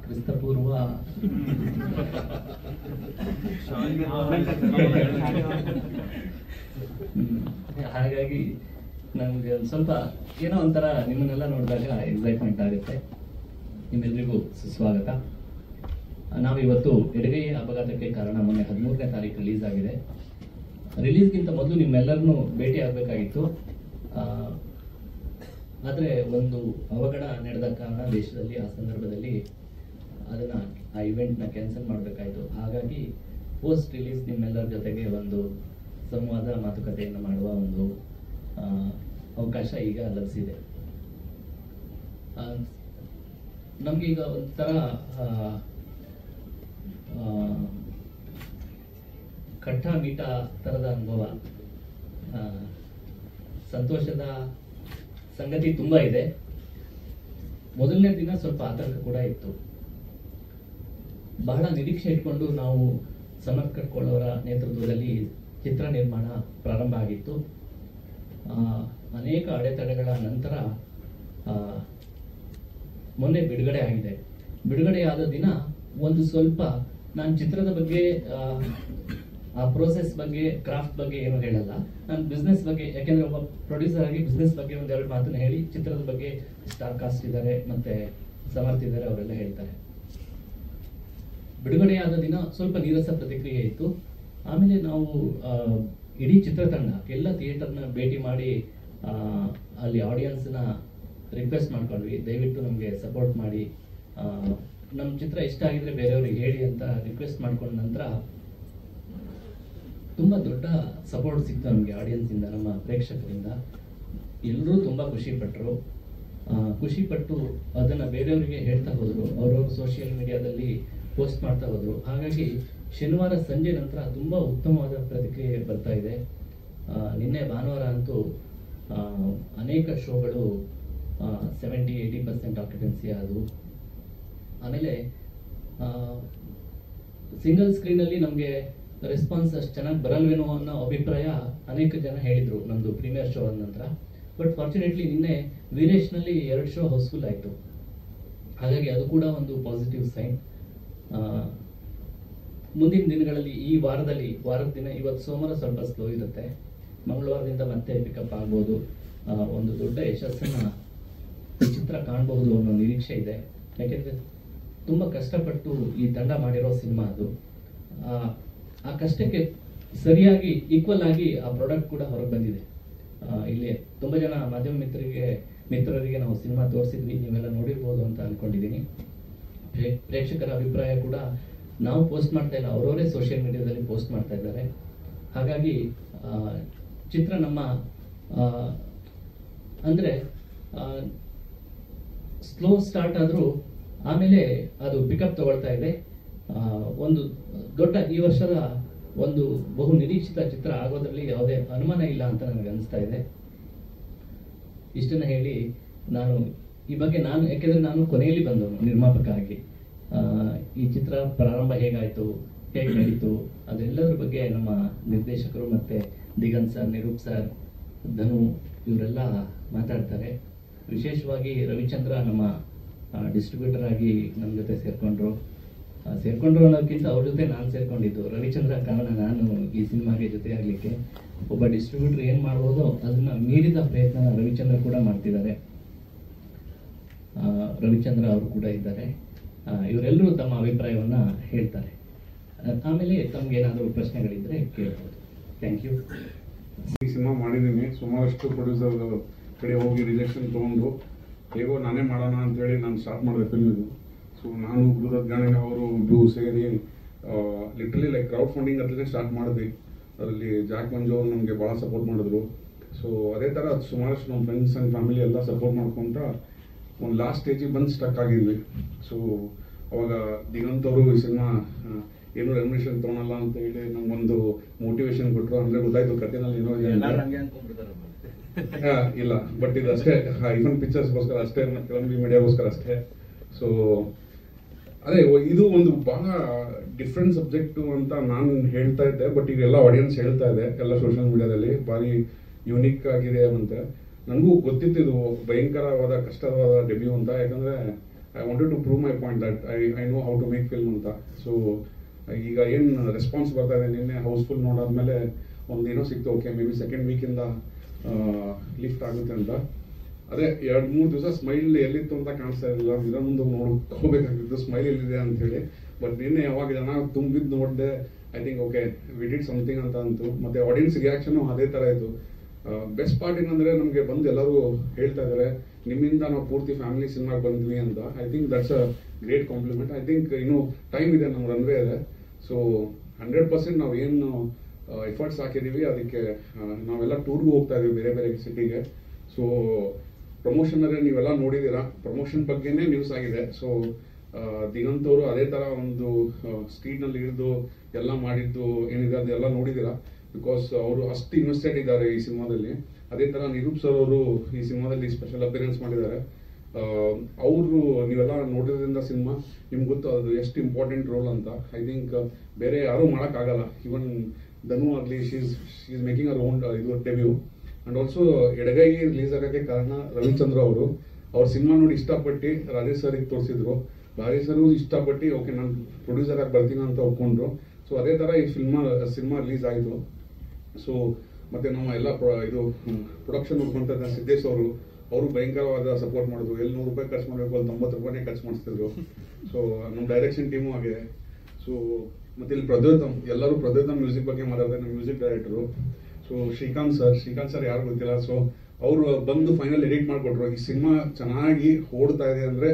ಕ್ರಿಸ್ತಪೂರ್ವ ಹಾಗಾಗಿ ನಮ್ಗೆ ಸ್ವಲ್ಪ ಏನೋ ಒಂಥರ ನಿಮ್ಮನ್ನೆಲ್ಲ ನೋಡಿದಾಗ ಎಕ್ಸೈಟ್ಮೆಂಟ್ ಆಗುತ್ತೆ. ನಿಮ್ಮೆಲ್ಲರಿಗೂ ಸುಸ್ವಾಗತ. ನಾವಿವತ್ತು ಎಡಗೈ ಅಪಘಾತಕ್ಕೆ ಕಾರಣ ಮೊನ್ನೆ 13ನೇ ತಾರೀಕು ರಿಲೀಸ್ ಆಗಿದೆ. ರಿಲೀಸ್ಗಿಂತ ಮೊದಲು ನಿಮ್ಮೆಲ್ಲರನ್ನೂ ಭೇಟಿ ಆಗಬೇಕಾಗಿತ್ತು. ಆದರೆ ಒಂದು ಅವಘಡ ನಡೆದ ಕಾರಣ ದೇಶದಲ್ಲಿ ಆ ಸಂದರ್ಭದಲ್ಲಿ ಆ ಇವೆಂಟ್ನ ಕ್ಯಾನ್ಸಲ್ ಮಾಡಬೇಕಾಯಿತು. ಹಾಗಾಗಿ ಪೋಸ್ಟ್ ರಿಲೀಸ್ ನಿಮ್ಮೆಲ್ಲರ ಜೊತೆಗೆ ಒಂದು ಸಂವಾದ ಮಾತುಕತೆಯನ್ನು ಮಾಡುವ ಒಂದು ಅವಕಾಶ ಈಗ ಲಭಿಸಿದೆ. ನಮಗೀಗ ಒಂಥರ ಕಟ್ಟ ಮೀಟ ಥರದ ಅನುಭವ. ಸಂತೋಷದ ಸಂಗತಿ ತುಂಬ ಇದೆ. ಮೊದಲನೇ ದಿನ ಸ್ವಲ್ಪ ಆತಂಕ ಕೂಡ ಇತ್ತು. ಬಹಳ ನಿರೀಕ್ಷೆ ಇಟ್ಕೊಂಡು ನಾವು ಸಮರ್ಥ್ ಕಟ್ಕೋಳ್ ಅವರ ನೇತೃತ್ವದಲ್ಲಿ ಚಿತ್ರ ನಿರ್ಮಾಣ ಪ್ರಾರಂಭ ಆಗಿತ್ತು. ಅನೇಕ ಅಡೆತಡೆಗಳ ನಂತರ ಮೊನ್ನೆ ಬಿಡುಗಡೆ ಆಗಿದೆ. ಬಿಡುಗಡೆಯಾದ ದಿನ ಒಂದು ಸ್ವಲ್ಪ ನಾನು ಚಿತ್ರದ ಬಗ್ಗೆ ಆ ಪ್ರೋಸೆಸ್ ಬಗ್ಗೆ ಕ್ರಾಫ್ಟ್ ಬಗ್ಗೆ ಏನು ಹೇಳಲ್ಲ. ನಾನು ಬಿಸ್ನೆಸ್ ಬಗ್ಗೆ, ಯಾಕೆಂದ್ರೆ ಒಬ್ಬ ಪ್ರೊಡ್ಯೂಸರ್ ಆಗಿ ಬಿಸ್ನೆಸ್ ಬಗ್ಗೆ ಒಂದೆರಡು ಮಾತನ್ನು ಹೇಳಿ ಚಿತ್ರದ ಬಗ್ಗೆ ಸ್ಟಾರ್ ಕಾಸ್ಟ್ ಇದ್ದಾರೆ ಮತ್ತೆ ಸಮರ್ಥ್ ಇದ್ದಾರೆ, ಅವರೆಲ್ಲ ಹೇಳ್ತಾರೆ. ಬಿಡುಗಡೆಯಾದ ದಿನ ಸ್ವಲ್ಪ ನೀರಸ ಪ್ರತಿಕ್ರಿಯೆ ಇತ್ತು. ಆಮೇಲೆ ನಾವು ಇಡೀ ಚಿತ್ರತಂಡ ಎಲ್ಲ ಥಿಯೇಟರ್ನ ಭೇಟಿ ಮಾಡಿ ಅಲ್ಲಿ ಆಡಿಯನ್ಸ್ನ ರಿಕ್ವೆಸ್ಟ್ ಮಾಡ್ಕೊಂಡ್ವಿ, ದಯವಿಟ್ಟು ನಮಗೆ ಸಪೋರ್ಟ್ ಮಾಡಿ, ನಮ್ಮ ಚಿತ್ರ ಇಷ್ಟ ಆಗಿದ್ರೆ ಬೇರೆಯವ್ರಿಗೆ ಹೇಳಿ ಅಂತ ರಿಕ್ವೆಸ್ಟ್ ಮಾಡ್ಕೊಂಡ ನಂತರ ತುಂಬ ದೊಡ್ಡ ಸಪೋರ್ಟ್ ಸಿಕ್ತು ನಮಗೆ ಆಡಿಯನ್ಸಿಂದ, ನಮ್ಮ ಪ್ರೇಕ್ಷಕರಿಂದ. ಎಲ್ಲರೂ ತುಂಬ ಖುಷಿಪಟ್ಟು ಅದನ್ನು ಬೇರೆಯವರಿಗೆ ಹೇಳ್ತಾ ಹೋದರು. ಅವರವರು ಸೋಷಿಯಲ್ ಮೀಡಿಯಾದಲ್ಲಿ ಪೋಸ್ಟ್ ಮಾಡ್ತಾ ಹೋದರು. ಹಾಗಾಗಿ ಶನಿವಾರ ಸಂಜೆ ನಂತರ ತುಂಬ ಉತ್ತಮವಾದ ಪ್ರತಿಕ್ರಿಯೆ ಬರ್ತಾ ಇದೆ. ನಿನ್ನೆ ಭಾನುವಾರ ಅಂತೂ ಅನೇಕ ಶೋಗಳು 70-80% ಆಕ್ಯುಪೆನ್ಸಿ ಆದವು. ಆಮೇಲೆ ಸಿಂಗಲ್ ಸ್ಕ್ರೀನಲ್ಲಿ ನಮಗೆ ರೆಸ್ಪಾನ್ಸ್ ಅಷ್ಟು ಚೆನ್ನಾಗಿ ಬರಲ್ವೇನೋ ಅನ್ನೋ ಅಭಿಪ್ರಾಯ ಅನೇಕ ಜನ ಹೇಳಿದರು ನಮ್ಮದು ಪ್ರೀಮಿಯರ್ ಶೋ ಆದ ನಂತರ. ಬಟ್ ಫಾರ್ಚುನೇಟ್ಲಿ ನಿನ್ನೆ ವೀರೇಶ್ನಲ್ಲಿ 2 ಶೋ ಹೌಸ್ಫುಲ್ ಆಯಿತು. ಹಾಗಾಗಿ ಅದು ಕೂಡ ಒಂದು ಪಾಸಿಟಿವ್ ಸೈನ್. ಮುಂದಿನ ದಿನಗಳಲ್ಲಿ ಈ ವಾರದ ದಿನ ಇವತ್ತು ಸೋಮವಾರ ಸ್ವಲ್ಪ ಸ್ಲೋ ಇರುತ್ತೆ, ಮಂಗಳವಾರದಿಂದ ಮತ್ತೆ ಪಿಕಪ್ ಆಗ್ಬೋದು. ಒಂದು ದೊಡ್ಡ ಯಶಸ್ಸನ್ನು ಈ ಚಿತ್ರ ಕಾಣಬಹುದು ಅನ್ನೋ ನಿರೀಕ್ಷೆ ಇದೆ. ಯಾಕೆಂದರೆ ತುಂಬ ಕಷ್ಟಪಟ್ಟು ಈ ತಂಡ ಮಾಡಿರೋ ಸಿನಿಮಾ ಅದು. ಆ ಕಷ್ಟಕ್ಕೆ ಸರಿಯಾಗಿ ಈಕ್ವಲ್ ಆಗಿ ಆ ಪ್ರಾಡಕ್ಟ್ ಕೂಡ ಹೊರಗೆ ಬಂದಿದೆ. ಇಲ್ಲಿ ತುಂಬ ಜನ ಮಾಧ್ಯಮ ಮಿತ್ರರಿಗೆ ನಾವು ಸಿನಿಮಾ ತೋರಿಸಿದ್ವಿ, ನೀವೆಲ್ಲ ನೋಡಿರ್ಬೋದು ಅಂತ ಅನ್ಕೊಂಡಿದ್ದೀನಿ. ಪ್ರೇಕ್ಷಕರ ಅಭಿಪ್ರಾಯ ಕೂಡ ನಾವು ಪೋಸ್ಟ್ ಮಾಡ್ತಾ ಇಲ್ಲ, ಅವರವರೇ ಸೋಷಿಯಲ್ ಮೀಡಿಯಾದಲ್ಲಿ ಪೋಸ್ಟ್ ಮಾಡ್ತಾ ಇದ್ದಾರೆ. ಹಾಗಾಗಿ ಚಿತ್ರ ನಮ್ಮ ಅಂದರೆ ಸ್ಲೋ ಸ್ಟಾರ್ಟ್ ಆದರೂ ಆಮೇಲೆ ಅದು ಪಿಕಪ್ ತಗೊಳ್ತಾ ಇದೆ. ಒಂದು ದೊಡ್ಡ ಈ ವರ್ಷದ ಒಂದು ಬಹು ನಿರೀಕ್ಷಿತ ಚಿತ್ರ ಆಗೋದ್ರಲ್ಲಿ ಯಾವುದೇ ಅನುಮಾನ ಇಲ್ಲ ಅಂತ ನನಗೆ ಅನಿಸ್ತಾ ಇದೆ. ಇಷ್ಟನ್ನು ಹೇಳಿ ಈ ಬಗ್ಗೆ ಯಾಕೆಂದರೆ ನಾನು ಕೊನೆಯಲ್ಲಿ ಬಂದವನು ನಿರ್ಮಾಪಕ ಆಗಿ. ಈ ಚಿತ್ರ ಪ್ರಾರಂಭ ಹೇಗಾಯಿತು, ಹೇಗೆ ನಡೀತು, ಅದೆಲ್ಲದ್ರ ಬಗ್ಗೆ ನಮ್ಮ ನಿರ್ದೇಶಕರು ಮತ್ತು ದಿಗಂತ್ ಸರ್, ನಿರೂಪ್ ಸರ್, ಧನು ಇವರೆಲ್ಲ ಮಾತಾಡ್ತಾರೆ. ವಿಶೇಷವಾಗಿ ರವಿಚಂದ್ರ ನಮ್ಮ ಡಿಸ್ಟ್ರಿಬ್ಯೂಟರ್ ಆಗಿ ನಮ್ಮ ಜೊತೆ ಸೇರ್ಕೊಂಡ್ರು ಅನ್ನೋದಕ್ಕಿಂತ ಅವ್ರ ಜೊತೆ ನಾನು ಸೇರ್ಕೊಂಡಿದ್ದು. ರವಿಚಂದ್ರ ಕಾರಣ ನಾನು ಈ ಸಿನಿಮಾಗೆ ಜೊತೆ ಆಗಲಿಕ್ಕೆ. ಒಬ್ಬ ಡಿಸ್ಟ್ರಿಬ್ಯೂಟರ್ ಏನು ಮಾಡ್ಬೋದೋ ಅದನ್ನ ಮೀರಿದ ಪ್ರಯತ್ನ ರವಿಚಂದ್ರ ಕೂಡ ಮಾಡ್ತಿದ್ದಾರೆ. ರವಿಚಂದ್ರ ಅವರು ಕೂಡ ಇದ್ದಾರೆ. ಇವರೆಲ್ಲರೂ ತಮ್ಮ ಅಭಿಪ್ರಾಯವನ್ನ ಹೇಳ್ತಾರೆ. ಆಮೇಲೆ ತಮ್ಗೇನಾದರೂ ಪ್ರಶ್ನೆಗಳಿದ್ರೆ ಕೇಳ್ಬೋದು. Thank you. ಈ ಸಿನಿಮಾ ಮಾಡಿದ್ದೀನಿ. ಸುಮಾರಷ್ಟು ಪ್ರೊಡ್ಯೂಸರ್ ಕಡೆ ಹೋಗಿ ರಿಜೆಕ್ಷನ್ ತೊಗೊಂಡು ಹೇಗೋ ನಾನೇ ಮಾಡೋಣ ಅಂತೇಳಿ ನಾನು ಸ್ಟಾರ್ಟ್ ಮಾಡಿದೆ ಫಿಲ್ಮ್ ಇದು. ಸೊ ನಾನು ಗುರುದತ್ ಗಾಣೆ ಅವರು ಇಬ್ಬರು ಸೇರಿ ಲಿಟ್ರಲಿ ಲೈಕ್ ಕ್ರೌಡ್ ಫಂಡಿಂಗ್ ಅಂತಲೇ ಸ್ಟಾರ್ಟ್ ಮಾಡಿದ್ವಿ. ಅದರಲ್ಲಿ ಜಾಕ್ ಮಂಜು ಅವರು ನಮಗೆ ಭಾಳ ಸಪೋರ್ಟ್ ಮಾಡಿದ್ರು. ಸೊ ಅದೇ ಥರ ಸುಮಾರಷ್ಟು ನಮ್ಮ ಫ್ರೆಂಡ್ಸ್ ಆ್ಯಂಡ್ ಫ್ಯಾಮಿಲಿ ಎಲ್ಲ ಸಪೋರ್ಟ್ ಮಾಡ್ಕೊಂತ ಒಂದು ಲಾಸ್ಟ್ ಸ್ಟೇಜಿಗೆ ಬಂದು ಸ್ಟಕ್ ಆಗಿದ್ವಿ. ಸೊ ಅವಾಗ ದಿಗಂತ್ ಅವರು ಈ ಸಿನಿಮಾ ಏನೋ ರೆಮ್ಯುನೇಷನ್ ತೊಗೊಳಲ್ಲ ಅಂತ ಹೇಳಿ ನಮ್ಗೊಂದು ಮೋಟಿವೇಶನ್ ಕೊಟ್ಟರು. ಅಂದರೆ ಗೊತ್ತಾಯ್ತು ಕಥೆನಲ್ಲಿ ಏನೋ ಇಲ್ಲ, ಬಟ್ ಇದು ಅಷ್ಟೇ ಐಫೋನ್ ಪಿಕ್ಚರ್ಸ್ಗೋಸ್ಕರ ಅಷ್ಟೇ, ಫಿಲ್ಮ್ ಮೀಡಿಯಾಗೋಸ್ಕರ ಅಷ್ಟೇ. ಸೊ ಅದೇ ಇದು ಒಂದು ಬಹಳ ಡಿಫ್ರೆಂಟ್ ಸಬ್ಜೆಕ್ಟು ಅಂತ ನಾನು ಹೇಳ್ತಾ ಇದ್ದೆ, ಬಟ್ ಈಗ ಎಲ್ಲ ಆಡಿಯನ್ಸ್ ಹೇಳ್ತಾ ಇದೆ ಎಲ್ಲ ಸೋಷಿಯಲ್ ಮೀಡಿಯಾದಲ್ಲಿ ಭಾರಿ ಯುನೀಕ್ ಆಗಿದೆ ಅಂತ. ನನಗೂ ಗೊತ್ತಿತ್ತು ಇದು ಭಯಂಕರವಾದ ಕಷ್ಟವಾದ ಡೆಬ್ಯೂ ಅಂತ. ಯಾಕಂದರೆ I wanted to prove my point that I know how to make film ಅಂತ. ಸೊ ಈಗ ಏನು ರೆಸ್ಪಾನ್ಸ್ ಬರ್ತಾ ಇದೆ, ನಿನ್ನೆ ಹೌಸ್ಫುಲ್ ನೋಡಾದ್ಮೇಲೆ ಒಂದು ಏನೋ ಸಿಕ್ತು, ಓಕೆ ಮೇ ಬಿ ಸೆಕೆಂಡ್ ವೀಕಿಂದ ಲಿಫ್ಟ್ ಆಗುತ್ತೆ ಅಂತ. ಅದೇ 2-3 ದಿವಸ ಸ್ಮೈಲ್ ಎಲ್ಲಿತ್ತು ಅಂತ ಕಾಣಿಸ್ತಾ ಇರಲಿಲ್ಲ, ಇದರ ಮುಂದೆ ನೋಡ್ಕೋಬೇಕಾಗಿತ್ತು ಸ್ಮೈಲ್ ಎಲ್ಲಿದೆ ಅಂತ ಹೇಳಿ. ಬಟ್ ನಿನ್ನೆ ಯಾವಾಗ ಜನ ತುಂಬಿದ್ದು ನೋಡಿದೆ, I think okay we did something ಅಂತ ಅಂತು. ಮತ್ತೆ ಆಡಿಯನ್ಸ್ ರಿಯಾಕ್ಷನ್ ಅದೇ ತರ ಇತ್ತು. ಬೆಸ್ಟ್ ಪಾರ್ಟ್ ಏನಂದ್ರೆ ನಮಗೆ ಬಂದು ಎಲ್ಲರೂ ಹೇಳ್ತಾ ಇದ್ದಾರೆ, ನಿಮ್ಮಿಂದ ನಾವು ಪೂರ್ತಿ ಫ್ಯಾಮಿಲಿ ಸಿನಿಮಾಗೆ ಬಂದ್ವಿ ಅಂತ. I think that's a great compliment. I think ಇನ್ನು ಟೈಮ್ ಇದೆ, ನಮ್ಮ ರನ್ವೇ ಇದೆ. ಸೊ 100% ನಾವು ಏನು ಎಫರ್ಟ್ಸ್ ಹಾಕಿದೀವಿ ಅದಕ್ಕೆ. ನಾವೆಲ್ಲ ಟೂರ್ಗೂ ಹೋಗ್ತಾ ಇದೀವಿ ಬೇರೆ ಬೇರೆ ಸಿಟಿಗೆ. ಸೊ ಪ್ರಮೋಷನ್ ಅಂದ್ರೆ ನೀವೆಲ್ಲ ನೋಡಿದೀರಾ, ಪ್ರಮೋಷನ್ ಬಗ್ಗೆನೇ ನ್ಯೂಸ್ ಆಗಿದೆ. ಸೊ ದಿಗಂತ್ ಅವರು ಅದೇ ತರ ಒಂದು ಸ್ಟ್ರೀಟ್ ನಲ್ಲಿ ಇಳಿದು ಎಲ್ಲ ಮಾಡಿದ್ದು ಏನಿದೆ ಅದೆಲ್ಲ ನೋಡಿದೀರಾ. ಬಿಕಾಸ್ ಅವರು ಅಷ್ಟು ಇನ್ವೆಸ್ಟೆಡ್ ಇದ್ದಾರೆ ಈ ಸಿನಿಮಾದಲ್ಲಿ. ಅದೇ ತರ ನಿರೂಪ್ ಸರ್ ಅವರು ಈ ಸಿನಿಮಾದಲ್ಲಿ ಸ್ಪೆಷಲ್ ಅಪಿಯರೆನ್ಸ್ ಮಾಡಿದ್ದಾರೆ. ಅವರು ನೀವೆಲ್ಲ ನೋಡಿದ್ರಿಂದ ಸಿನಿಮಾ ನಿಮ್ಗೆ ಗೊತ್ತು ಅದು ಎಷ್ಟು ಇಂಪಾರ್ಟೆಂಟ್ ರೋಲ್ ಅಂತ. ಐ ಥಿಂಕ್ ಬೇರೆ ಯಾರೂ ಮಾಡೋಕ್ಕಾಗಲ್ಲ. ಇವನ್ ಧನು ಆಗಲಿ, ಶೀಸ್ ಮೇಕಿಂಗ್ ಅವರ್ ಓನ್ ಇದು ಡೆಬ್ಯೂ. ಅಂಡ್ ಆಲ್ಸೋ ಎಡಗೈ ರಿಲೀಸ್ ಆಗೋಕ್ಕೆ ಕಾರಣ ರವಿಚಂದ್ರ ಅವರು. ಅವ್ರ ಸಿನಿಮಾ ನೋಡಿ ಇಷ್ಟಪಟ್ಟು ರಾಜೇಶ್ ಸರ್ಗೆ ತೋರಿಸಿದ್ರು. ರಾಜೇಶ್ ಸರ್ ಇಷ್ಟಪಟ್ಟು ಓಕೆ ನಾನು ಪ್ರೊಡ್ಯೂಸರ್ ಆಗಿ ಬರ್ತೀನಿ ಅಂತ ಒಪ್ಕೊಂಡ್ರು. ಸೊ ಅದೇ ತರ ಈ ಸಿನಿಮಾ ರಿಲೀಸ್ ಆಯಿತು. ಸೊ ಮತ್ತೆ ನಮ್ಮ ಎಲ್ಲ ಇದು ಪ್ರೊಡಕ್ಷನ್ ನೋಡ್ಕೊಂತ ಸಿದ್ದೇಶ್ ಅವರು ಭಯಂಕರವಾದ ಸಪೋರ್ಟ್ ಮಾಡಿದ್ರು. 100 ರೂಪಾಯಿ ಖರ್ಚು ಮಾಡಬೇಕು, ಅಲ್ಲಿ 90 ರೂಪಾಯಿನೇ ಖರ್ಚು ಮಾಡಿಸ್ತಿದ್ರು. ಸೊ ನಮ್ಮ ಡೈರೆಕ್ಷನ್ ಟೀಮು ಹಾಗೆ. ಸೊ ಮತ್ತೆ ಇಲ್ಲಿ ಎಲ್ಲರೂ ಪ್ರದ್ಯೋತಮ್ ಮ್ಯೂಸಿಕ್ ಬಗ್ಗೆ ಮಾತಾಡ್ತಾರೆ, ನಮ್ಮ music director. So Srikanth sir ಯಾರು ಗೊತ್ತಿಲ್ಲ. ಸೊ ಅವರು ಬಂದು ಫೈನಲ್ ಎಡಿಟ್ ಮಾಡಿಕೊಟ್ರು. ಈ ಸಿನಿಮಾ ಚೆನ್ನಾಗಿ ಓಡ್ತಾ ಇದೆ ಅಂದ್ರೆ